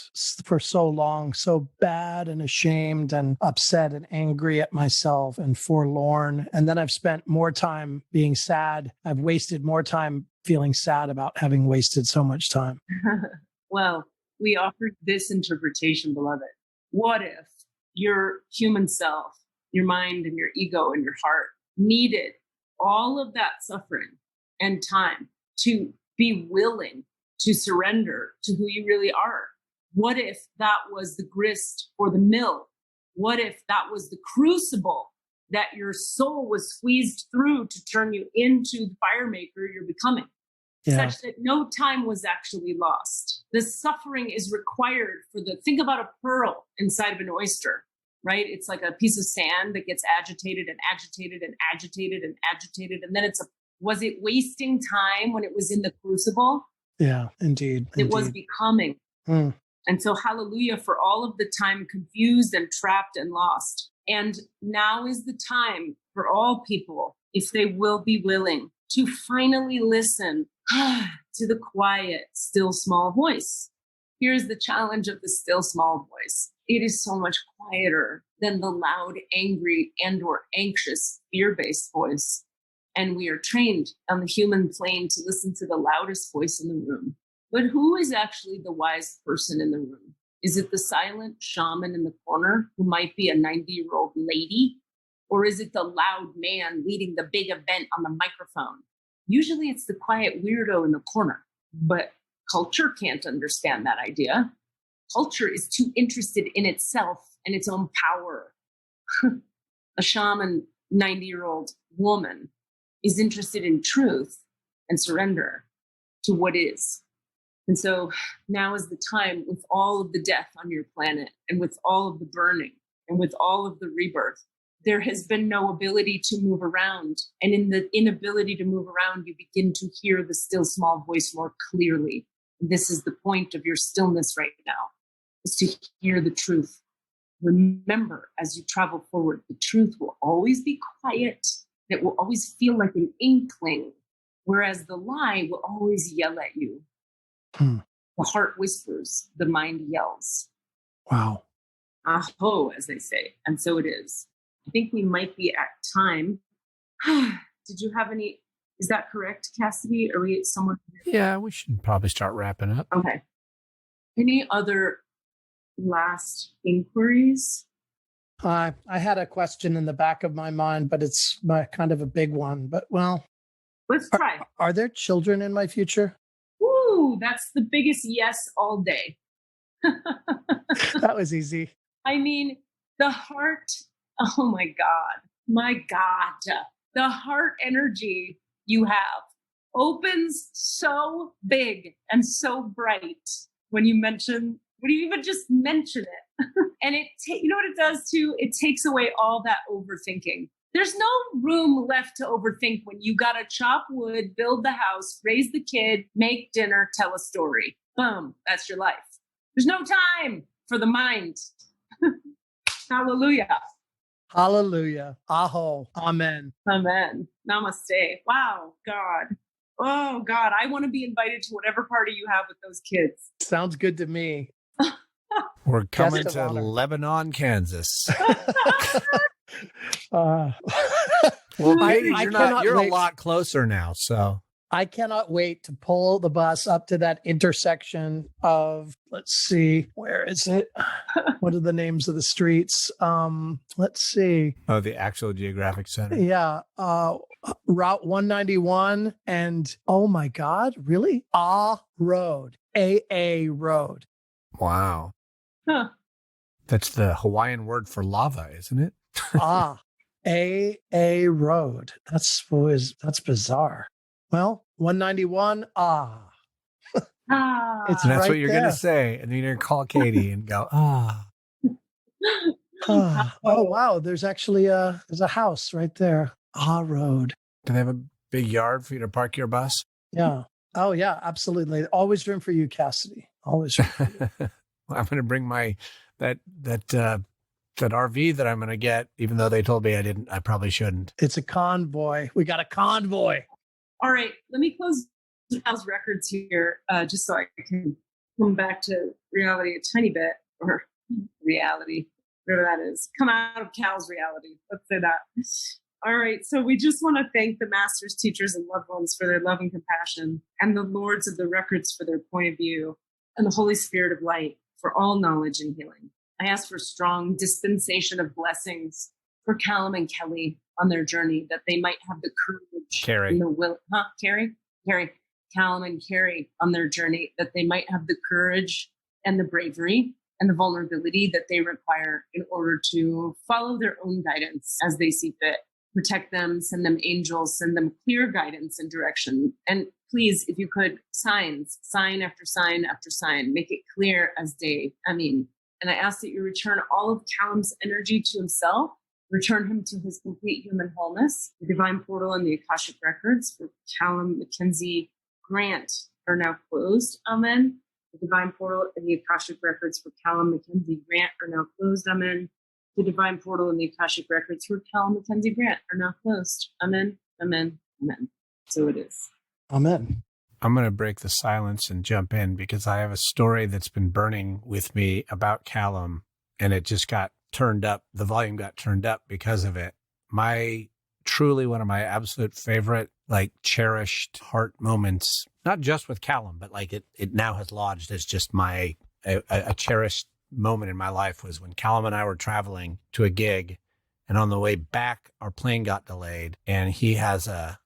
for so long so bad and ashamed and upset and angry at myself and forlorn. And then I've spent more time being sad. I've wasted more time feeling sad about having wasted so much time. Well, we offer this interpretation, beloved. What if your human self, your mind and your ego and your heart needed all of that suffering and time to be willing to surrender to who you really are? What if that was the grist for the mill? What if that was the crucible that your soul was squeezed through to turn you into the fire maker you're becoming? Yeah. Such that no time was actually lost. The suffering is required think about a pearl inside of an oyster, right? It's like a piece of sand that gets agitated and agitated and agitated and agitated. And then was it wasting time when it was in the crucible? Yeah, indeed. It was becoming. Mm. And so hallelujah for all of the time confused and trapped and lost. And now is the time for all people, if they will be willing, to finally listen to the quiet, still small voice. Here's the challenge of the still small voice. It is so much quieter than the loud, angry, and or anxious, fear-based voice. And we are trained on the human plane to listen to the loudest voice in the room. But who is actually the wise person in the room? Is it the silent shaman in the corner who might be a 90-year-old lady? Or is it the loud man leading the big event on the microphone? Usually it's the quiet weirdo in the corner, but culture can't understand that idea. Culture is too interested in itself and its own power. A shaman, 90-year-old woman is interested in truth and surrender to what is. And so now is the time, with all of the death on your planet and with all of the burning and with all of the rebirth, there has been no ability to move around. And in the inability to move around, you begin to hear the still small voice more clearly. This is the point of your stillness right now, is to hear the truth. Remember, as you travel forward, the truth will always be quiet. It will always feel like an inkling, whereas the lie will always yell at you. The heart whispers, the mind yells. Wow. Aho, as they say. And so it is. I think we might be at time. Did you have any? Is that correct, Cassidy? Are we somewhere? Yeah, we should probably start wrapping up. Okay. Any other last inquiries? I had a question in the back of my mind, but it's kind of a big one. But Let's try. Are there children in my future? Ooh, that's the biggest yes all day. That was easy. I mean, the heart. Oh my God. The heart energy you have opens so big and so bright when you even just mention it. And you know what it does too? It takes away all that overthinking. There's no room left to overthink when you got to chop wood, build the house, raise the kid, make dinner, tell a story. Boom, that's your life. There's no time for the mind. Hallelujah. Hallelujah. Aho. Amen. Amen. Namaste. Wow, God. Oh, God. I want to be invited to whatever party you have with those kids. Sounds good to me. We're coming Guest to of honor. Lebanon, Kansas. Uh, Well, I Katie, cannot you're a wait. lot closer now. So I cannot wait to pull the bus up to that intersection of, let's see, where is it? What are the names of the streets? Let's see. the actual geographic center. Yeah. Route 191 and, oh my God, really? Road. AA Road. Wow. Huh. That's the Hawaiian word for lava, isn't it? AA Road. That's bizarre. Well, 191. Ah. It's And that's right what you're going there. to say. And then you're going to call Katie and go, Oh wow, there's actually there's a house right there. Road. Do they have a big yard for you to park your bus? Yeah. Oh yeah, absolutely. Always room for you, Cassidy. Always room for you. Well, I'm going to bring my that RV that I'm going to get, even though they told me I probably shouldn't. It's a convoy. We got a convoy. All right. Let me close Cal's records here, just so I can come back to reality a tiny bit, or reality, whatever that is. Come out of Cal's reality. Let's say that. All right. So we just want to thank the masters, teachers, and loved ones for their love and compassion, and the lords of the records for their point of view, and the Holy Spirit of light for all knowledge and healing. I ask for strong dispensation of blessings for Calum and Kelly on their journey, that they might have the courage Carrie. and the will. Carrie? Calum and Carrie on their journey, that they might have the courage and the bravery and the vulnerability that they require in order to follow their own guidance as they see fit. Protect them, send them angels, send them clear guidance and direction. And please, if you could, sign after sign after sign, make it clear as day. And I ask that you return all of Calum's energy to himself, return him to his complete human wholeness. The divine portal and the Akashic records for Calum Mackenzie Grant are now closed. Amen. The divine portal and the Akashic records for Calum Mackenzie Grant are now closed. Amen. The divine portal and the Akashic records for Calum Mackenzie Grant are now closed. Amen. Amen. Amen. So it is. Amen. I'm going to break the silence and jump in because I have a story that's been burning with me about Calum, and it just got turned up. The volume got turned up because of it. Truly one of my absolute favorite, cherished heart moments, not just with Calum, but it now has lodged as just a cherished moment in my life was when Calum and I were traveling to a gig, and on the way back, our plane got delayed, and he has a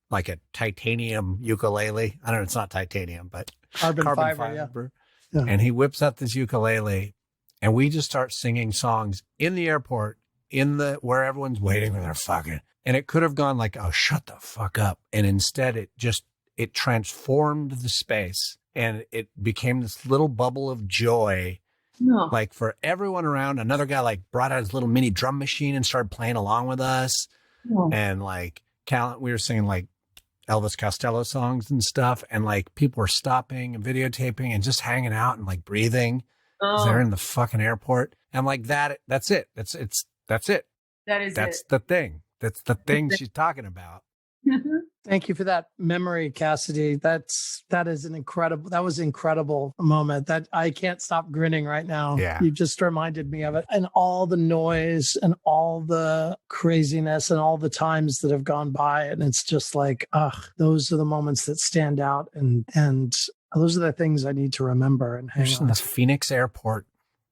titanium ukulele. I don't know, it's not titanium, but carbon fiber. Yeah. And he whips out this ukulele, and we just start singing songs in the airport, where everyone's waiting for their fucking, and it could have gone oh, shut the fuck up. And instead it transformed the space, and it became this little bubble of joy. No. For everyone around. Another guy brought out his little mini drum machine and started playing along with us. No. And Calum, we were singing Elvis Costello songs and stuff. And people were stopping and videotaping and just hanging out and breathing. Oh. They're in the fucking airport. And that's it. That's it. That's the thing. That's the thing she's talking about. Thank you for that memory, Cassidy. That was an incredible moment that I can't stop grinning right now. Yeah. You just reminded me of it, and all the noise and all the craziness and all the times that have gone by. And it's just those are the moments that stand out. And those are the things I need to remember and hang on. This Phoenix airport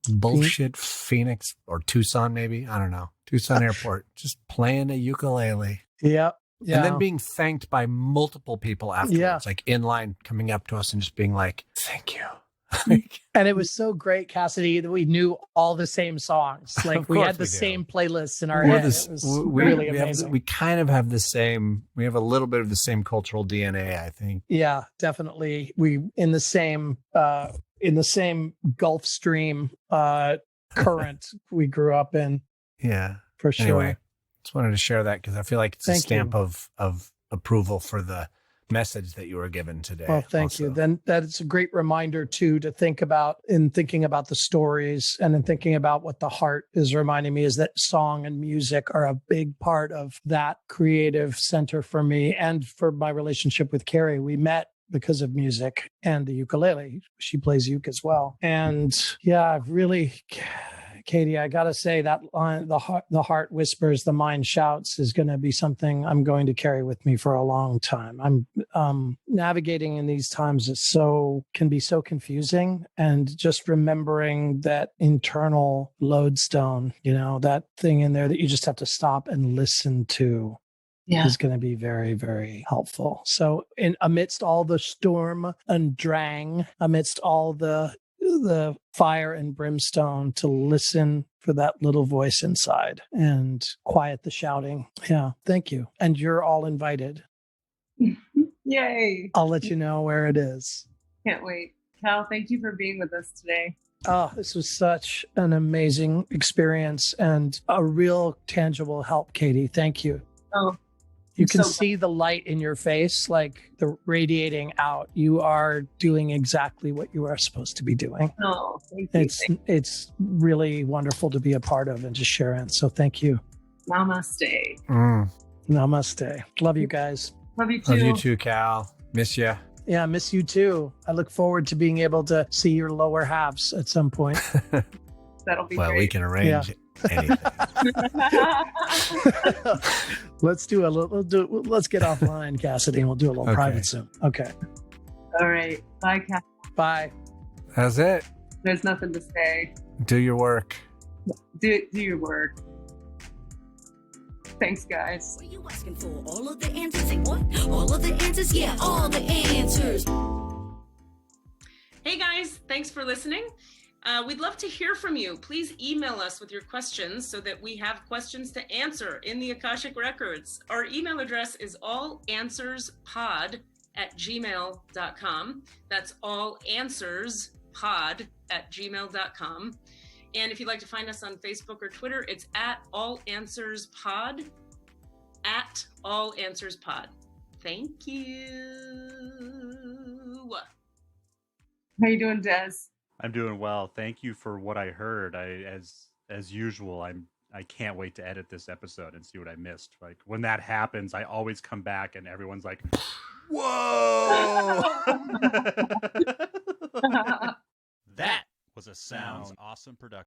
bullshit, Phoenix or Tucson, maybe. I don't know. Tucson airport, just playing a ukulele. Yep. Yeah. And then being thanked by multiple people afterwards, in line coming up to us and just being thank you. And it was so great, Cassidy, that we knew all the same songs. We had the same playlists in our head. It was really amazing. We kind of have we have a little bit of the same cultural DNA, I think. Yeah, definitely. We in the same Gulf Stream current we grew up in. Yeah. For sure. Anyway. Just wanted to share that because I feel it's a stamp of approval for the message that you were given today. Well, thank you. Then that it's a great reminder too to think about in thinking about the stories and in thinking about what the heart is reminding me is that song and music are a big part of that creative center for me and for my relationship with Carrie. We met because of music and the ukulele. She plays uke as well. And yeah, Katie, I got to say that line, the heart whispers, the mind shouts is going to be something I'm going to carry with me for a long time. I'm navigating in these times can be so confusing, and just remembering that internal lodestone, that thing in there that you just have to stop and listen to. Yeah. Is going to be very, very helpful. So amidst all the storm and drang, amidst all the fire and brimstone, to listen for that little voice inside and quiet the shouting. Yeah. Thank you. And you're all invited. Yay. I'll let you know where it is. Can't wait. Cal, thank you for being with us today. Oh, this was such an amazing experience and a real tangible help, Katie. Thank you. Oh, you can see the light in your face, the radiating out. You are doing exactly what you are supposed to be doing. Oh, thank you. It's really wonderful to be a part of and to share in. So thank you. Namaste. Namaste. Love you guys. Love you too. Love you too, Cal. Miss you. Yeah, I miss you too. I look forward to being able to see your lower halves at some point. That'll be great. We can arrange anything. Let's get offline, Cassidy, and we'll do a little private soon. Okay. All right. Bye, Cassidy. Bye. That's it. There's nothing to say. Do your work. Do your work. Thanks, guys. What are you asking for? All of the answers? Say what? All of the answers? Yeah, all the answers. Hey, guys. Thanks for listening. We'd love to hear from you. Please email us with your questions so that we have questions to answer in the Akashic Records. Our email address is allanswerspod@gmail.com. That's allanswerspod@gmail.com. And if you'd like to find us on Facebook or Twitter, it's @allanswerspod, @allanswerspod. Thank you. How you doing, Des? I'm doing well. Thank you for what I heard. As usual, I can't wait to edit this episode and see what I missed. Like when that happens, I always come back and everyone's like, "Whoa!" That was a Sounds Awesome production.